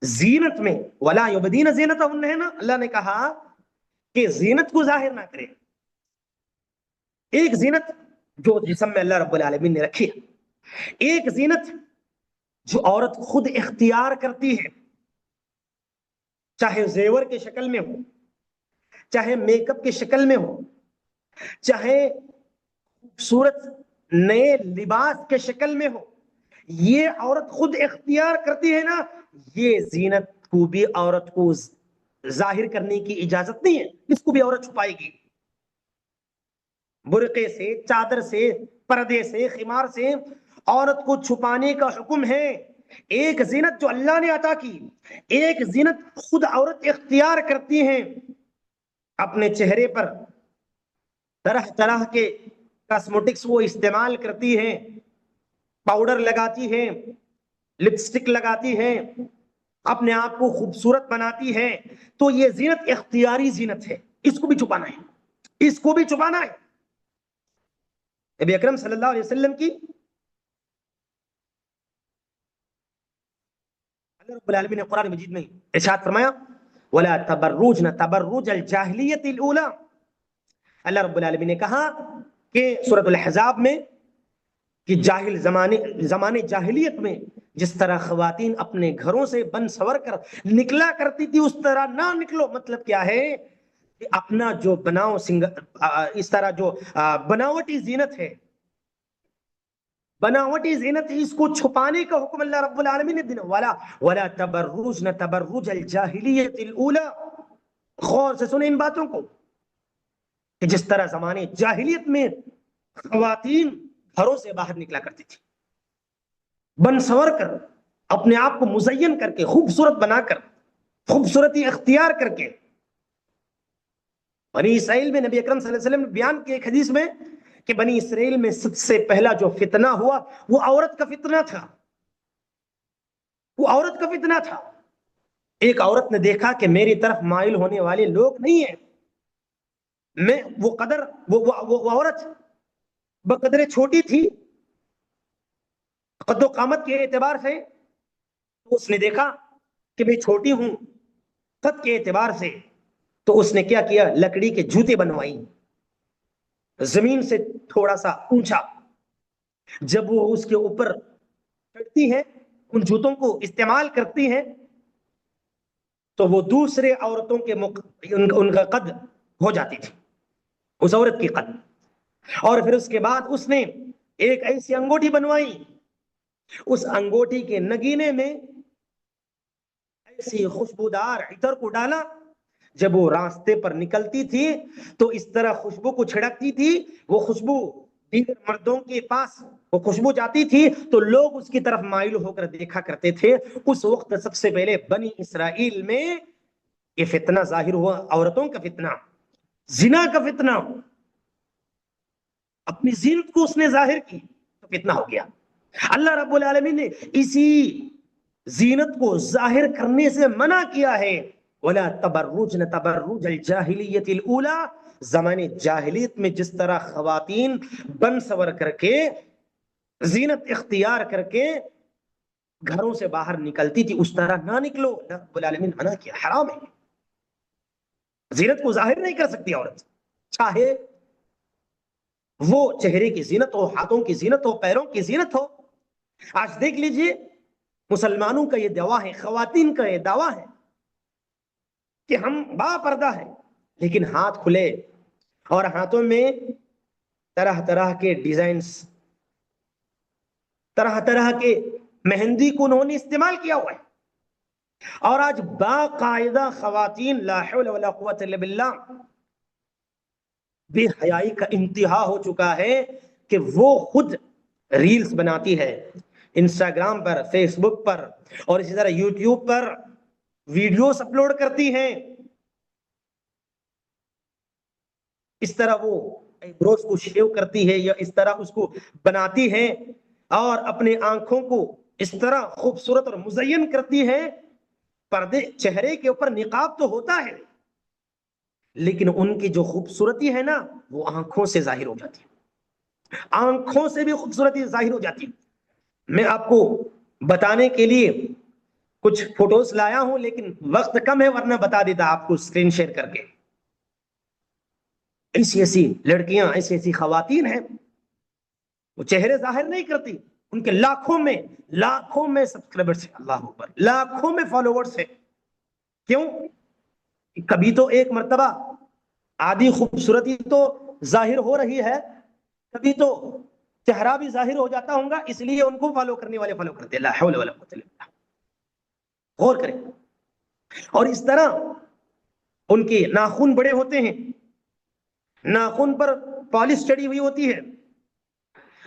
زینت میں وَلَا يُبْدِينَ زِينَتَهُنَّ ہے نا، اللہ نے کہا کہ زینت کو ظاہر نہ کریں۔ ایک زینت جو جسم میں اللہ رب العالمین نے رکھی ہے، ایک زینت جو عورت خود اختیار کرتی ہے، چاہے زیور کے شکل میں ہو، چاہے میک اپ کے شکل میں ہو، چاہے خوبصورت نئے لباس کے شکل میں ہو، یہ عورت خود اختیار کرتی ہے نا، یہ زینت کو بھی عورت کو ظاہر کرنے کی اجازت نہیں ہے، اس کو بھی عورت چھپائے گی، برقعے سے، چادر سے، پردے سے، خمار سے عورت کو چھپانے کا حکم ہے۔ ایک زینت جو اللہ نے عطا کی، ایک زینت خود عورت اختیار کرتی ہیں، اپنے چہرے پر طرح طرح کے کاسمیٹکس وہ استعمال کرتی ہیں، پاؤڈر لگاتی ہیں، لپسٹک لگاتی ہیں، اپنے آپ کو خوبصورت بناتی ہے، تو یہ زینت اختیاری زینت ہے، اس کو بھی چھپانا ہے، اس کو بھی چھپانا ہے۔ نبی اکرم صلی اللہ علیہ وسلم کی اللہ رب العالمین نے قرآن مجید میں ارشاد فرمایا وَلَا تَبَرُّجْنَ تَبَرُّجَ الْجَاهِلِيَّةِ الْأُولَى، اللہ رب العالمین نے کہا کہ سورۃ الاحزاب میں کہ جاہل زمانے جاہلیت میں جس طرح خواتین اپنے گھروں سے بن سور کر نکلا کرتی تھی اس طرح نہ نکلو۔ مطلب کیا ہے کہ اپنا جو بناؤ اس طرح جو بناوٹی زینت ہے، بناوٹی زینت، اس کو چھپانے کا حکم اللہ رب العالمین نے دیا، وَلَا تَبَرُّجْنَ تَبَرُّجَ الْجَاهِلِيَّةِ الْأُولَى۔ غور سے سنیں ان باتوں کو کہ جس طرح زمانے جاہلیت میں خواتین گھروں سے باہر نکلا کرتی تھی بن سور کر، اپنے آپ کو مزین کر کے، خوبصورت بنا کر، خوبصورتی اختیار کر کے۔ بنی اسرائیل میں نبی اکرم صلی اللہ علیہ وسلم نے بیان کی ایک حدیث میں کہ بنی اسرائیل میں سب سے پہلا جو فتنہ ہوا وہ عورت کا فتنہ تھا، وہ عورت کا فتنہ تھا۔ ایک عورت نے دیکھا کہ میری طرف مائل ہونے والے لوگ نہیں ہیں، میں وہ عورت بقدر چھوٹی تھی قد و قامت کے اعتبار سے، تو اس نے دیکھا کہ میں چھوٹی ہوں قد کے اعتبار سے، تو اس نے کیا کیا، لکڑی کے جوتے بنوائی زمین سے تھوڑا سا اونچا۔ جب وہ اس کے اوپر چڑھتی ہے، ان جوتوں کو استعمال کرتی ہیں، تو وہ دوسرے عورتوں کے ان کا قد ہو جاتی تھی، اس عورت کی قد۔ اور پھر اس کے بعد اس نے ایک ایسی انگوٹھی بنوائی، اس انگوٹھی کے نگینے میں ایسی خوشبودار عطر کو ڈالا، جب وہ راستے پر نکلتی تھی تو اس طرح خوشبو کو چھڑکتی تھی، وہ خوشبو دیگر مردوں کے پاس وہ خوشبو جاتی تھی تو لوگ اس کی طرف مائل ہو کر دیکھا کرتے تھے۔ اس وقت سب سے پہلے بنی اسرائیل میں یہ فتنہ ظاہر ہوا، عورتوں کا فتنہ، زنا کا فتنہ۔ اپنی زینت کو اس نے ظاہر کی تو فتنہ ہو گیا۔ اللہ رب العالمین نے اسی زینت کو ظاہر کرنے سے منع کیا ہے، وَلَا تَبَرُّجْنَ تَبَرُّجَ الْجَاهِلِيَّةِ الْأُولَى۔ زمانے جاہلیت میں جس طرح خواتین بن سور کر کے زینت اختیار کر کے گھروں سے باہر نکلتی تھی، اس طرح نہ نکلو، رب العالمین منع کیا، حرام ہے۔ زینت کو ظاہر نہیں کر سکتی عورت، چاہے وہ چہرے کی زینت ہو، ہاتھوں کی زینت ہو، پیروں کی زینت ہو۔ آج دیکھ لیجئے مسلمانوں کا یہ دعویٰ ہے، خواتین کا یہ دعویٰ ہے کہ ہم با پردہ ہیں، لیکن ہاتھ کھلے اور ہاتھوں میں طرح طرح کے ڈیزائنز، طرح طرح کے مہندی کو انہوں نے استعمال کیا ہوا ہے۔ اور آج باقاعدہ خواتین لا حول ولا قوت الا باللہ بے حیائی کا انتہا ہو چکا ہے کہ وہ خود ریلز بناتی ہے انسٹاگرام پر، فیس بک پر، اور اسی طرح یوٹیوب پر ویڈیوز اپلوڈ کرتی ہیں۔ اس طرح وہ ایبروز کو شیو کرتی ہے یا اس طرح اس کو بناتی ہے اور اپنے آنکھوں کو اس طرح خوبصورت اور مزین کرتی ہے۔ پردے چہرے کے اوپر نقاب تو ہوتا ہے، لیکن ان کی جو خوبصورتی ہے نا وہ آنکھوں سے ظاہر ہو جاتی ہے، آنکھوں سے بھی خوبصورتی ظاہر ہو جاتی ہے۔ میں آپ کو بتانے کے لیے کچھ فوٹوز لایا ہوں، لیکن وقت کم ہے ورنہ بتا دیتا آپ کو اسکرین شیئر کر کے۔ ایسی ایسی لڑکیاں، ایسی ایسی خواتین ہیں، وہ چہرے ظاہر نہیں کرتی، ان کے لاکھوں میں سبسکرائبرز ہیں، اللہ اکبر، لاکھوں میں فالوورز ہیں۔ کیوں؟ کبھی تو ایک مرتبہ آدھی خوبصورتی تو ظاہر ہو رہی ہے، کبھی تو چہرہ بھی ظاہر ہو جاتا ہوگا، اس لیے ان کو فالو کرنے والے فالو کرتے ہیں۔ لا حول ولا قوت الا باللہ، غور کریں۔ اور اس طرح ان کے ناخن بڑے ہوتے ہیں، ناخن پر پالش چڑھی ہوئی ہوتی ہے،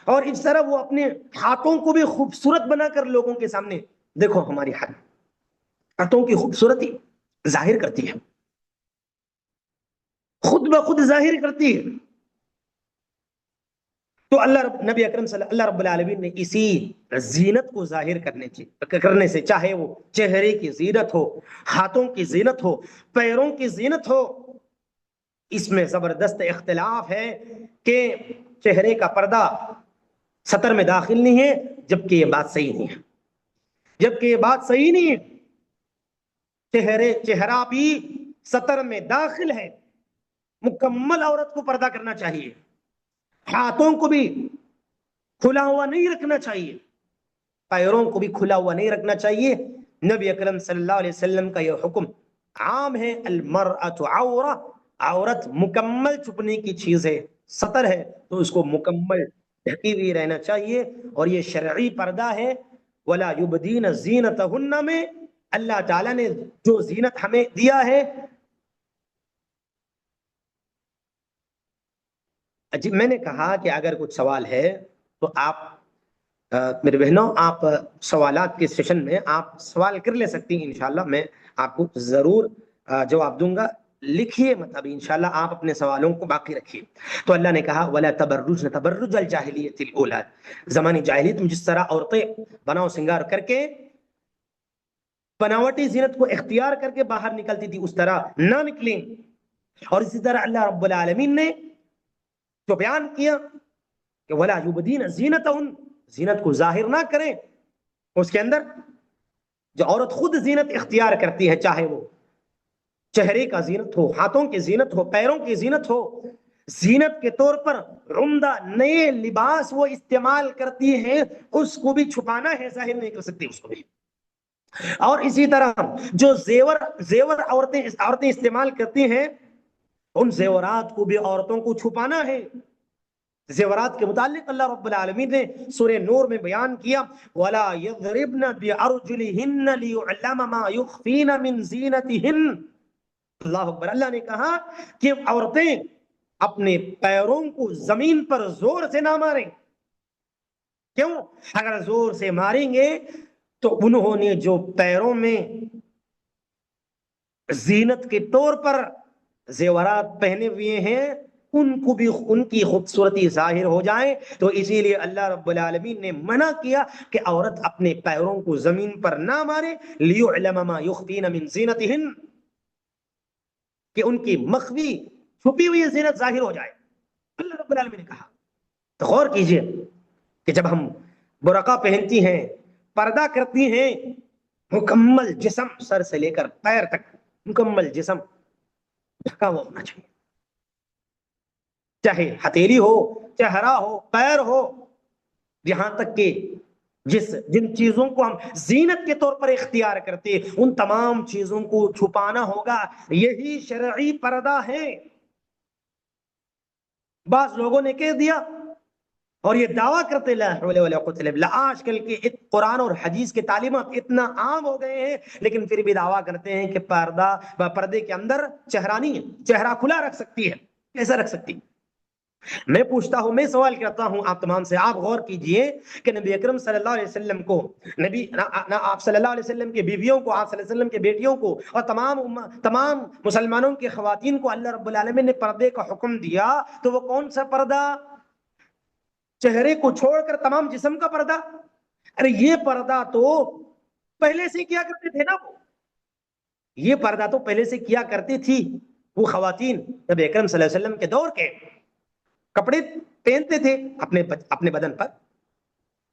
اور اس طرح وہ اپنے ہاتھوں کو بھی خوبصورت بنا کر لوگوں کے سامنے، دیکھو ہماری ہاتھوں کی خوبصورتی ظاہر کرتی ہے، خود بخود ظاہر کرتی ہے۔ تو نبی اکرم اللہ رب العالمین نے اسی زینت کو ظاہر کرنے سے، چاہے وہ چہرے کی زینت ہو، ہاتھوں کی زینت ہو، پیروں کی زینت ہو، اس میں زبردست اختلاف ہے کہ چہرے کا پردہ سطر میں داخل نہیں ہے، جبکہ یہ بات صحیح نہیں ہے، جبکہ یہ بات صحیح نہیں ہے۔ چہرہ بھی سطر میں داخل ہے، مکمل عورت کو پردہ کرنا چاہیے، ہاتھوں کو بھی کھلا ہوا نہیں رکھنا چاہیے، پیروں کو بھی کھلا ہوا نہیں رکھنا چاہیے۔ نبی اکرم صلی اللہ علیہ وسلم کا یہ حکم عام ہے، المرأۃ عورہ، عورت مکمل چھپنے کی چیز ہے، سطر ہے تو اس کو مکمل ڈھکی ہوئی رہنا چاہیے، اور یہ شرعی پردہ ہے۔ ولا یبدین زینتہن میں اللہ تعالیٰ نے جو زینت ہمیں دیا ہے، میں نے کہا کہ اگر کچھ سوال ہے تو آپ میرے بہنوں، آپ سوالات کے سیشن میں آپ سوال کر لے سکتی ہیں، انشاءاللہ میں آپ کو ضرور جواب دوں گا، لکھیے مت ابھی، انشاءاللہ آپ اپنے سوالوں کو باقی رکھیے۔ تو اللہ نے کہا ولا تبرجن تبرج الجاہلیت الاولی، زمانی جاہلیت میں جس طرح عورتیں بناؤ سنگار کر کے بناوٹی زینت کو اختیار کر کے باہر نکلتی تھی اس طرح نہ نکلیں۔ اور اسی طرح اللہ رب العالمین نے جو بیان کیا کہ ولا یبدین زینتہن، زینت کو ظاہر نہ کریں، اس کے اندر جو عورت خود زینت اختیار کرتی ہے، چاہے وہ چہرے کا زینت ہو، ہاتھوں کی زینت ہو، پیروں کی زینت ہو، زینت کے طور پر عمدہ نئے لباس وہ استعمال کرتی ہیں، اس کو بھی چھپانا ہے، ظاہر نہیں کر سکتی اس کو بھی۔ اور اسی طرح جو زیور عورتیں استعمال کرتی ہیں، ان زیورات کو بھی عورتوں کو چھپانا ہے۔ زیورات کے متعلق اللہ رب العالمین نے سورہ نور میں بیان کیا وَلَا يَضْرِبْنَ بِأَرْجُلِهِنَّ لِيُعْلَمَ مَا يُخْفِينَ مِنْ زِينَتِهِنَّ۔ اللہ اکبر، اللہ نے کہا کہ عورتیں اپنے پیروں کو زمین پر زور سے نہ ماریں۔ کیوں؟ اگر زور سے ماریں گے تو انہوں نے جو پیروں میں زینت کے طور پر زیورات پہنے ہوئے ہیں، ان کو بھی ان کی خوبصورتی ظاہر ہو جائے، تو اسی لیے اللہ رب العالمین نے منع کیا کہ عورت اپنے پیروں کو زمین پر نہ مارے، لِيُعْلَمَ مَا يُخْفِينَ مِنْ زِينَتِهِنَّ، کہ ان کی مخفی چھپی ہوئی زینت ظاہر ہو جائے، اللہ رب العالمین نے کہا۔ تو غور کیجئے کہ جب ہم برقع پہنتی ہیں، پردہ کرتی ہیں، مکمل جسم سر سے لے کر پیر تک مکمل جسم ڈھکا ہوا ہونا چاہیے، چاہے ہتھیلی ہو، چہرہ ہو، پیر ہو، یہاں تک کہ جن چیزوں کو ہم زینت کے طور پر اختیار کرتے ان تمام چیزوں کو چھپانا ہوگا، یہی شرعی پردہ ہے۔ بعض لوگوں نے کہہ دیا اور یہ دعویٰ کرتے لا حول ولا قوت الا باللہ، آج کل کے قرآن اور حدیث کے تعلیمات اتنا عام ہو گئے ہیں، لیکن پھر بھی دعویٰ کرتے ہیں کہ پردے کے اندر چہرہ نہیں ہے، چہرہ کھلا رکھ سکتی ہے۔ کیسا رکھ سکتی؟ میں پوچھتا ہوں، میں سوال کرتا ہوں آپ تمام سے، آپ غور کیجئے کہ نبی اکرم صلی اللہ علیہ وسلم کو، آپ صلی اللہ علیہ وسلم کی بیویوں کو، آپ صلی اللہ علیہ وسلم کے بیٹیوں کو، اور تمام مسلمانوں کی خواتین کو اللہ رب العالمین نے پردے کا حکم دیا، تو وہ کون سا پردہ؟ چہرے کو چھوڑ کر تمام جسم کا پردہ؟ ارے یہ پردہ تو پہلے سے کیا کرتے تھے نا، یہ پردہ تو پہلے سے کیا کرتی تھی وہ خواتین نبی اکرم صلی اللہ علیہ وسلم کے دور کے، کپڑے پہنتے تھے اپنے بدن پر،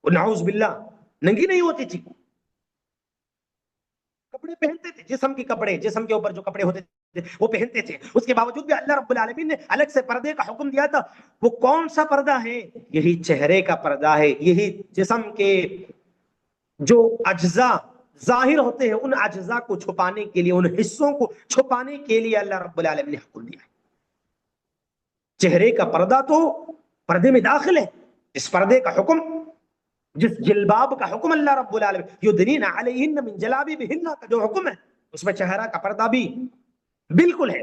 نعوذ باللہ ننگی نہیں ہوتی تھی، کپڑے پہنتے تھے، جسم کے کپڑے، جسم کے اوپر جو کپڑے ہوتے تھے وہ پہنتے تھے۔ اس کے باوجود بھی اللہ رب العالمین نے الگ سے پردے کا حکم دیا تھا۔ وہ کون سا پردہ ہے؟ یہی چہرے کا پردہ ہے، یہی جسم کے جو اجزاء ظاہر ہوتے ہیں ان اجزاء کو چھپانے کے لیے، ان حصوں کو چھپانے کے لیے اللہ رب العالمین نے حکم دیا ہے۔ چہرے کا پردہ تو پردے میں داخل ہے، اس پردے کا حکم، جس جلباب کا حکم اللہ رب العالمین یدنین علیہن من جلابیبہن کا جو حکم ہے، اس میں چہرہ کا پردہ بھی بالکل ہے۔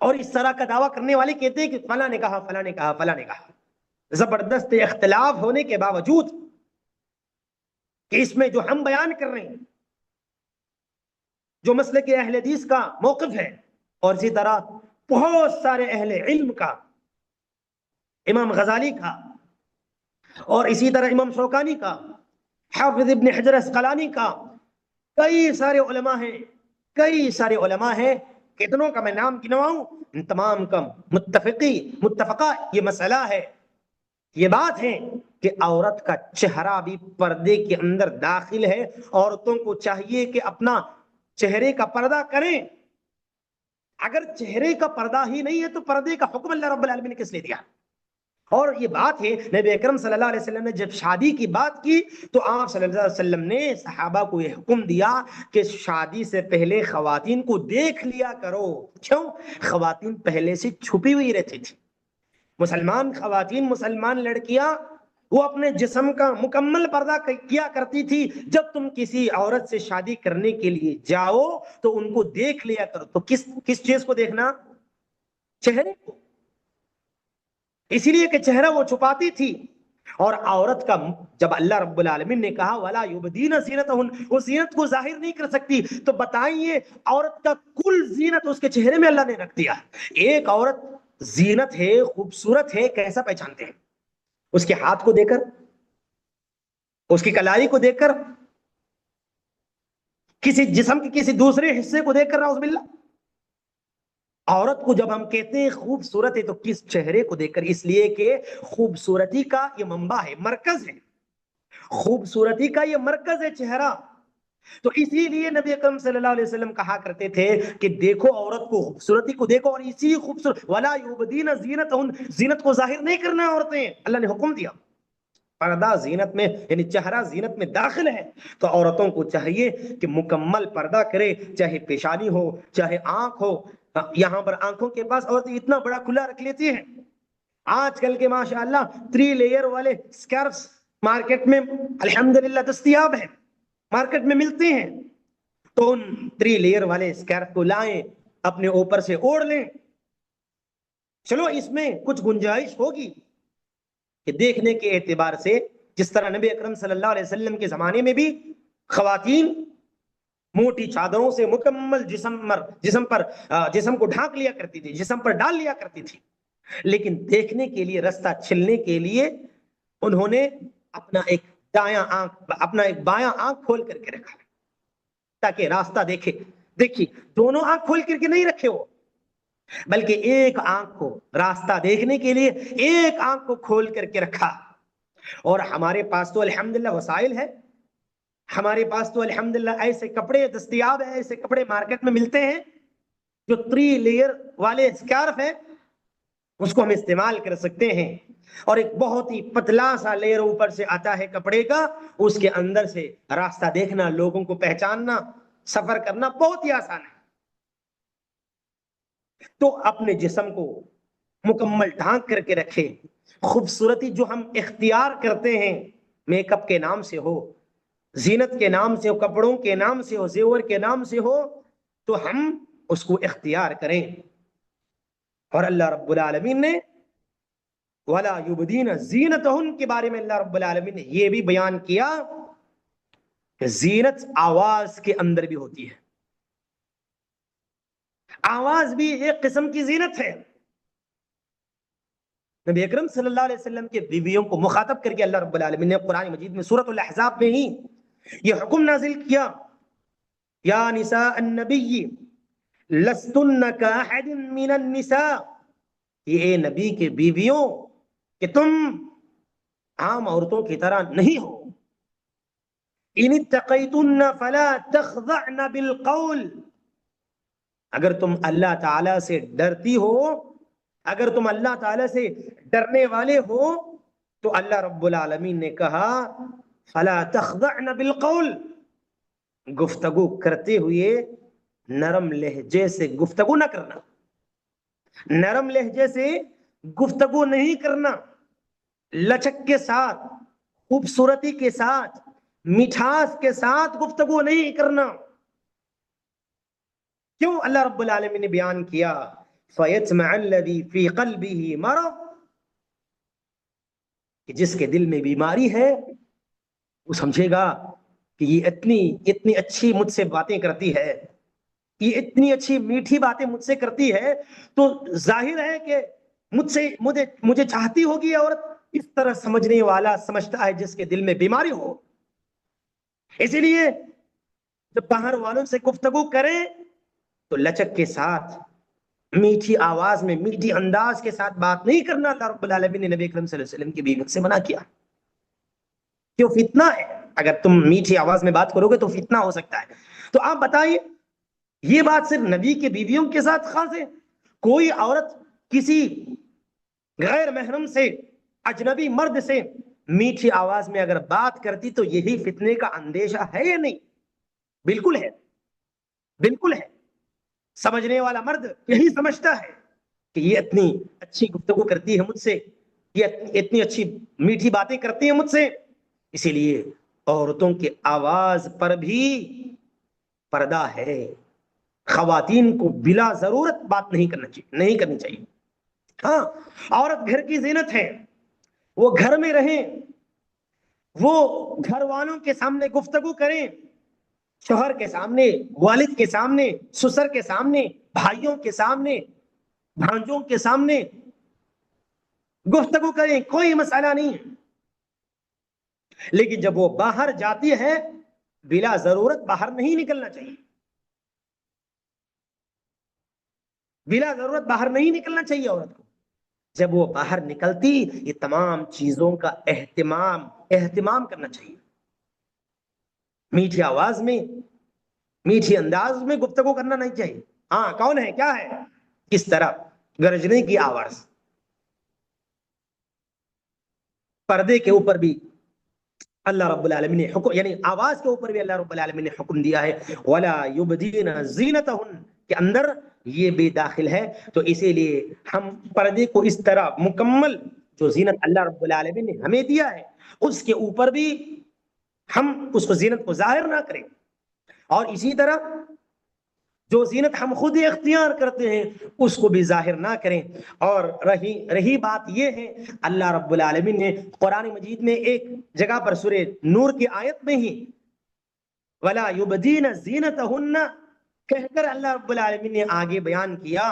اور اس طرح کا دعویٰ کرنے والے کہتے ہیں کہ فلاں نے کہا، فلاں نے کہا، فلاں نے کہا، زبردست اختلاف ہونے کے باوجود کہ اس میں جو ہم بیان کر رہے ہیں، جو مسلک اہل حدیث کا موقف ہے، اور اسی طرح بہت سارے اہل علم کا، امام غزالی کا، اور اسی طرح امام شوکانی کا، حافظ ابن حجر اسقلانی کا، کئی سارے علماء ہیں، کتنوں کا میں نام گنواؤں، ان تمام کا متفقہ یہ مسئلہ ہے، یہ بات ہے کہ عورت کا چہرہ بھی پردے کے اندر داخل ہے۔ عورتوں کو چاہیے کہ اپنا چہرے کا پردہ کریں۔ اگر چہرے کا پردہ ہی نہیں ہے تو پردے کا حکم اللہ رب العالمین نے کس لیے دیا؟ اور یہ بات ہے، نبی اکرم صلی اللہ علیہ وسلم نے جب شادی کی بات کی تو آپ صلی اللہ علیہ وسلم نے صحابہ کو یہ حکم دیا کہ شادی سے پہلے خواتین کو دیکھ لیا کرو۔ کیوں؟ خواتین پہلے سے چھپی ہوئی رہتی تھی۔ مسلمان خواتین، مسلمان لڑکیاں، وہ اپنے جسم کا مکمل پردہ کیا کرتی تھی۔ جب تم کسی عورت سے شادی کرنے کے لیے جاؤ تو ان کو دیکھ لیا کرو۔ تو کس چیز کو دیکھنا؟ چہرے کو، اسی لیے کہ چہرہ وہ چھپاتی تھی۔ اور عورت کا جب اللہ رب العالمین نے کہا ولا یبدین زینتہن، وہ زینت کو ظاہر نہیں کر سکتی، تو بتائیے عورت کا کل زینت اس کے چہرے میں اللہ نے رکھ دیا۔ ایک عورت زینت ہے، خوبصورت ہے، کیسا پہچانتے ہیں؟ اس کے ہاتھ کو دیکھ کر، اس کی کلائی کو دیکھ کر، کسی جسم کے کسی دوسرے حصے کو دیکھ کر، نعوذ باللہ۔ عورت کو جب ہم کہتے ہیں خوبصورت ہے تو کس چہرے کو دیکھ کر؟ اس لیے کہ خوبصورتی کا یہ منبع ہے، مرکز ہے، خوبصورتی کا یہ مرکز ہے چہرہ۔ تو اسی لیے نبی اکرم صلی اللہ علیہ وسلم کہا کرتے تھے کہ دیکھو عورت کو، خوبصورتی کو دیکھو، اور اسی خوبصورت ولا یبدین زینتہن، زینت کو ظاہر نہیں کرنا عورتیں، اللہ نے حکم دیا۔ پردہ زینت میں یعنی چہرہ زینت میں داخل ہے، تو عورتوں کو چاہیے کہ مکمل پردہ کرے، چاہے پیشانی ہو، چاہے آنکھ ہو۔ یہاں پر آنکھوں کے پاس عورتیں اتنا بڑا کھلا رکھ لیتی ہیں۔ آج کل کے ماشاءاللہ 3 لیئر والے سکارفز مارکیٹ میں الحمدللہ دستیاب ہیں، مارکیٹ میں ملتے ہیں، تو ان 3 لیئر والے سکارف کو لائیں، اپنے اوپر سے اوڑھ لیں۔ چلو اس میں کچھ گنجائش ہوگی کہ دیکھنے کے اعتبار سے، جس طرح نبی اکرم صلی اللہ علیہ وسلم کے زمانے میں بھی خواتین موٹی چادروں سے مکمل جسم کو ڈھانک لیا کرتی تھی، جسم پر ڈال لیا کرتی تھی، لیکن دیکھنے کے لیے، رستہ چلنے کے لیے انہوں نے اپنا ایک بایاں آنکھ کھول کر کے رکھا تاکہ راستہ دیکھے۔ دیکھیے دونوں آنکھ کھول کر کے نہیں رکھے وہ، بلکہ ایک آنکھ کو راستہ دیکھنے کے لیے ایک آنکھ کو کھول کر کے رکھا۔ اور ہمارے پاس تو الحمدللہ وسائل ہے، ہمارے پاس تو الحمدللہ ایسے کپڑے دستیاب ہیں، ایسے کپڑے مارکیٹ میں ملتے ہیں جو 3 لیئر والے سکارف ہیں، اس کو ہم استعمال کر سکتے ہیں۔ اور ایک بہت ہی پتلا سا لیئر اوپر سے آتا ہے کپڑے کا، اس کے اندر سے راستہ دیکھنا، لوگوں کو پہچاننا، سفر کرنا بہت ہی آسان ہے۔ تو اپنے جسم کو مکمل ڈھانک کر کے رکھے۔ خوبصورتی جو ہم اختیار کرتے ہیں، میک اپ کے نام سے ہو، زینت کے نام سے ہو، کپڑوں کے نام سے ہو، زیور کے نام سے ہو، تو ہم اس کو اختیار کریں۔ اور اللہ رب العالمین نے وَلَا يُبْدِينَ زِينَتَهُنَّ کے بارے میں اللہ رب العالمین نے یہ بھی بیان کیا کہ زینت آواز کے اندر بھی ہوتی ہے، آواز بھی ایک قسم کی زینت ہے۔ نبی اکرم صلی اللہ علیہ وسلم کے بیویوں کو مخاطب کر کے اللہ رب العالمین نے قرآن مجید میں سورۃ الاحزاب میں ہی یہ حکم نازل کیا، یا نساء النبی لستن کاحد من النساء، یہ اے نبی کے بیویوں کہ تم عام عورتوں کی طرح نہیں ہو۔ ان اتقیتن فلا تخضعن بالقول، اگر تم اللہ تعالی سے ڈرتی ہو، اگر تم اللہ تعالی سے ڈرنے والے ہو، تو اللہ رب العالمین نے کہا فلا تخضعن بالقول، گفتگو کرتے ہوئے نرم لہجے سے گفتگو نہ کرنا، نرم لہجے سے گفتگو نہیں کرنا، لچک کے ساتھ، خوبصورتی کے ساتھ، مٹھاس کے ساتھ گفتگو نہیں کرنا۔ کیوں اللہ رب العالمین نے بیان کیا فَيَطْمَعَ الَّذِي فِي قَلْبِهِ مَرَضٌ، کہ جس کے دل میں بیماری ہے وہ سمجھے گا کہ یہ اتنی اچھی مجھ سے باتیں کرتی ہے، یہ اتنی اچھی میٹھی باتیں مجھ سے کرتی ہے، تو ظاہر ہے کہ مجھے چاہتی ہوگی عورت۔ اس طرح سمجھنے والا سمجھتا ہے جس کے دل میں بیماری ہو۔ اسی لیے جب باہر والوں سے گفتگو کریں تو لچک کے ساتھ، میٹھی آواز میں، میٹھی انداز کے ساتھ بات نہیں کرنا۔ اللہ رب العالمین نے نبی اکرم صلی اللہ علیہ وسلم کی بیویوں سے منع کیا، کیوں؟ فتنہ ہے، اگر تم میٹھی آواز میں بات کرو گے تو فتنہ ہو سکتا ہے۔ تو آپ بتائیے یہ بات صرف نبی کے بیویوں کے ساتھ خاص ہے؟ کوئی عورت کسی غیر محرم سے، اجنبی مرد سے میٹھی آواز میں اگر بات کرتی تو یہی فتنے کا اندیشہ ہے یا نہیں؟ بالکل ہے، بالکل ہے۔ سمجھنے والا مرد یہی سمجھتا ہے کہ یہ اتنی اچھی گفتگو کرتی ہے مجھ سے، یہ اتنی اچھی میٹھی باتیں کرتی ہیں مجھ سے۔ اسی لیے عورتوں کی آواز پر بھی پردہ ہے، خواتین کو بلا ضرورت بات نہیں کرنی چاہیے۔ ہاں، عورت گھر کی زینت ہے، وہ گھر میں رہیں، وہ گھر والوں کے سامنے گفتگو کریں، شوہر کے سامنے، والد کے سامنے، سسر کے سامنے، بھائیوں کے سامنے، بھانجوں کے سامنے گفتگو کریں، کوئی مسئلہ نہیں ہے۔ لیکن جب وہ باہر جاتی ہے، بلا ضرورت باہر نہیں نکلنا چاہیے، بلا ضرورت باہر نہیں نکلنا چاہیے عورت کو۔ جب وہ باہر نکلتی، یہ تمام چیزوں کا اہتمام کرنا چاہیے، میٹھی آواز میں، میٹھی انداز میں گفتگو کرنا نہیں چاہیے۔ ہاں کون ہے، کیا ہے، کس طرح، گرجنے کی آواز۔ پردے کے اوپر بھی اللہ رب العالمین نے حکم، یعنی آواز کے اوپر بھی اللہ رب العالمین نے حکم دیا ہے، وَلَا يُبْدِينَ زِينَتَهُنَّ کے اندر یہ بھی داخل ہے۔ تو اسی لیے ہم پردے کو اس طرح مکمل، جو زینت اللہ رب العالمین نے ہمیں دیا ہے اس کے اوپر بھی ہم اس کو زینت کو ظاہر نہ کریں، اور اسی طرح جو زینت ہم خود اختیار کرتے ہیں اس کو بھی ظاہر نہ کریں۔ اور رہی بات یہ ہے، اللہ رب العالمین نے قرآن مجید میں ایک جگہ پر سورہ نور کی آیت میں ہی وَلَا يُبْدِينَ زِينَتَهُنَّ کہہ کر اللہ رب العالمین نے آگے بیان کیا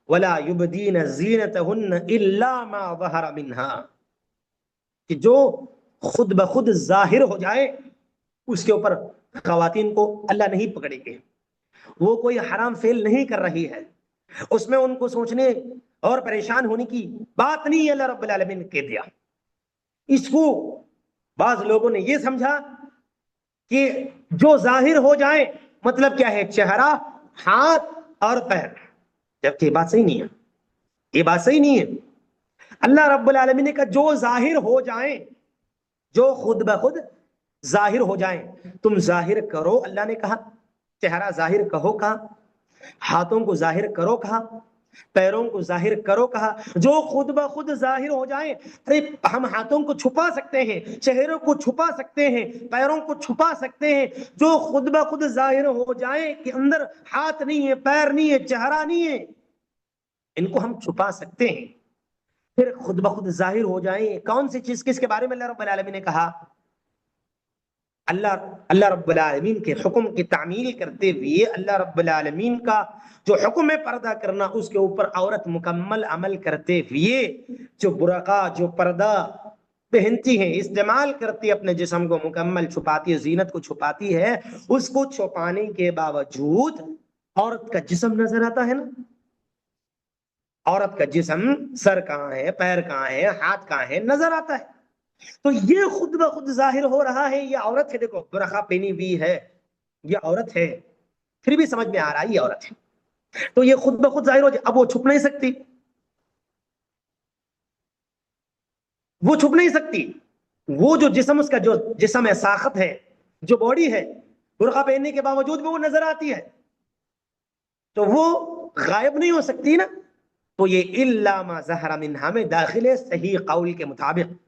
وَلَا يُبْدِينَ زِينَتَهُنَّ إِلَّا مَا ظَهَرَ مِنْهَا، کہ جو خود بخود ظاہر ہو جائے اس کے اوپر خواتین کو اللہ نہیں پکڑے گے۔ وہ کوئی حرام فعل نہیں کر رہی ہے، اس میں ان کو سوچنے اور پریشان ہونے کی بات نہیں ہے، اللہ رب العالمین نے کہہ دیا۔ اس کو بعض لوگوں نے یہ سمجھا کہ جو ظاہر ہو جائے مطلب کیا ہے، چہرہ، ہاتھ اور پیر، جبکہ یہ بات صحیح نہیں ہے، یہ بات صحیح نہیں ہے۔ اللہ رب العالمین نے کہا جو ظاہر ہو جائیں، جو خود بخود ظاہر ہو جائیں، تم ظاہر کرو، اللہ نے کہا چہرہ ظاہر کرو کہا، ہاتھوں کو ظاہر کرو کہا، پیروں کو ظاہر کرو کہا، جو خود بخود ظاہر ہو جائیں۔ ارے ہم ہاتھوں کو چھپا سکتے ہیں، چہروں کو چھپا سکتے ہیں، پیروں کو چھپا سکتے ہیں، جو خود بخود ظاہر ہو جائیں کہ اندر ہاتھ نہیں ہے، پیر نہیں ہے، چہرہ نہیں ہے، ان کو ہم چھپا سکتے ہیں، پھر خود بخود ظاہر ہو جائیں۔ کون سی چیز، کس کے بارے میں اللہ رب العالمین نے کہا؟ اللہ رب العالمین کے حکم کی تعمیل کرتے ہوئے اللہ رب العالمین کا جو حکم ہے پردہ کرنا، اس کے اوپر عورت مکمل عمل کرتے ہوئے جو برقع، جو پردہ پہنتی ہے، استعمال کرتی ہے، اپنے جسم کو مکمل چھپاتی ہے، زینت کو چھپاتی ہے، اس کو چھپانے کے باوجود عورت کا جسم نظر آتا ہے نا، عورت کا جسم، سر کہاں ہے، پیر کہاں ہے، ہاتھ کہاں ہے، نظر آتا ہے۔ تو یہ خود بخود ظاہر ہو رہا ہے، یہ عورت ہے، دیکھو برقع پہنی ہوئی ہے، یہ عورت ہے، پھر بھی سمجھ میں آ رہا ہے یہ عورت ہے، تو یہ خود بخود ظاہر ہو جائے، اب وہ چھپ نہیں سکتی، وہ چھپ نہیں سکتی، وہ جو جسم، اس کا جو جسم ہے، ساخت ہے، جو باڈی ہے، برقع پہننے کے باوجود بھی وہ نظر آتی ہے، تو وہ غائب نہیں ہو سکتی نا۔ تو یہ الا ما ظہر منہا میں داخل ہے، صحیح قول کے مطابق۔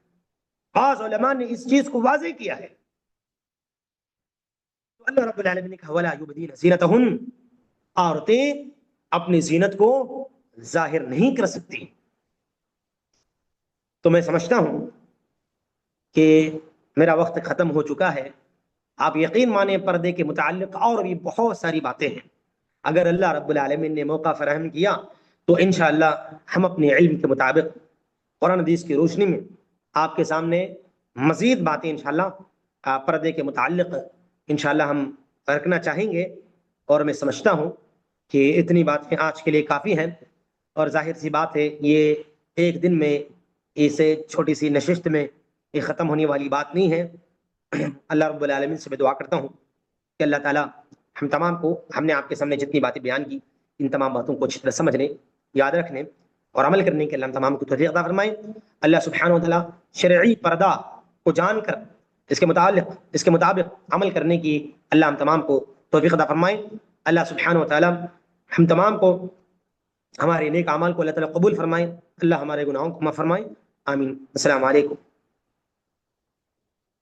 بعض علماء نے اس چیز کو واضح کیا ہے۔ تو اللہ رب العالمین نے کہا وَلَا يُبْدِينَ زِينَتَهُنَّ، عورتیں اپنی زینت کو ظاہر نہیں کر سکتی۔ تو میں سمجھتا ہوں کہ میرا وقت ختم ہو چکا ہے۔ آپ یقین مانیں پردے کے متعلق اور بھی بہت ساری باتیں ہیں، اگر اللہ رب العالمین نے موقع فراہم کیا تو انشاءاللہ ہم اپنے علم کے مطابق قرآن حدیث کی روشنی میں آپ کے سامنے مزید باتیں انشاءاللہ پردے کے متعلق انشاءاللہ ہم رکھنا چاہیں گے، اور میں سمجھتا ہوں کہ اتنی باتیں آج کے لیے کافی ہیں، اور ظاہر سی بات ہے یہ ایک دن میں، اسے چھوٹی سی نشست میں یہ ختم ہونے والی بات نہیں ہے۔ اللہ رب العالمین سے میں دعا کرتا ہوں کہ اللہ تعالیٰ ہم تمام کو، ہم نے آپ کے سامنے جتنی باتیں بیان کی، ان تمام باتوں کو اچھی طرح سمجھنے، یاد رکھنے اور عمل کرنے کے اللہ ہم تمام کو توفیق عطا فرمائیں۔ اللہ سبحانہ و تعالیٰ شرعی پردہ کو جان کر اس کے مطابق عمل کرنے کی اللہ ہم تمام کو توفیق عطا فرمائیں۔ اللہ سبحانہ و تعالیٰ ہم تمام کو ہمارے نیک اعمال کو اللہ تعالیٰ قبول فرمائیں، اللہ ہمارے گناہوں کو معاف فرمائیں، آمین۔ السلام علیکم۔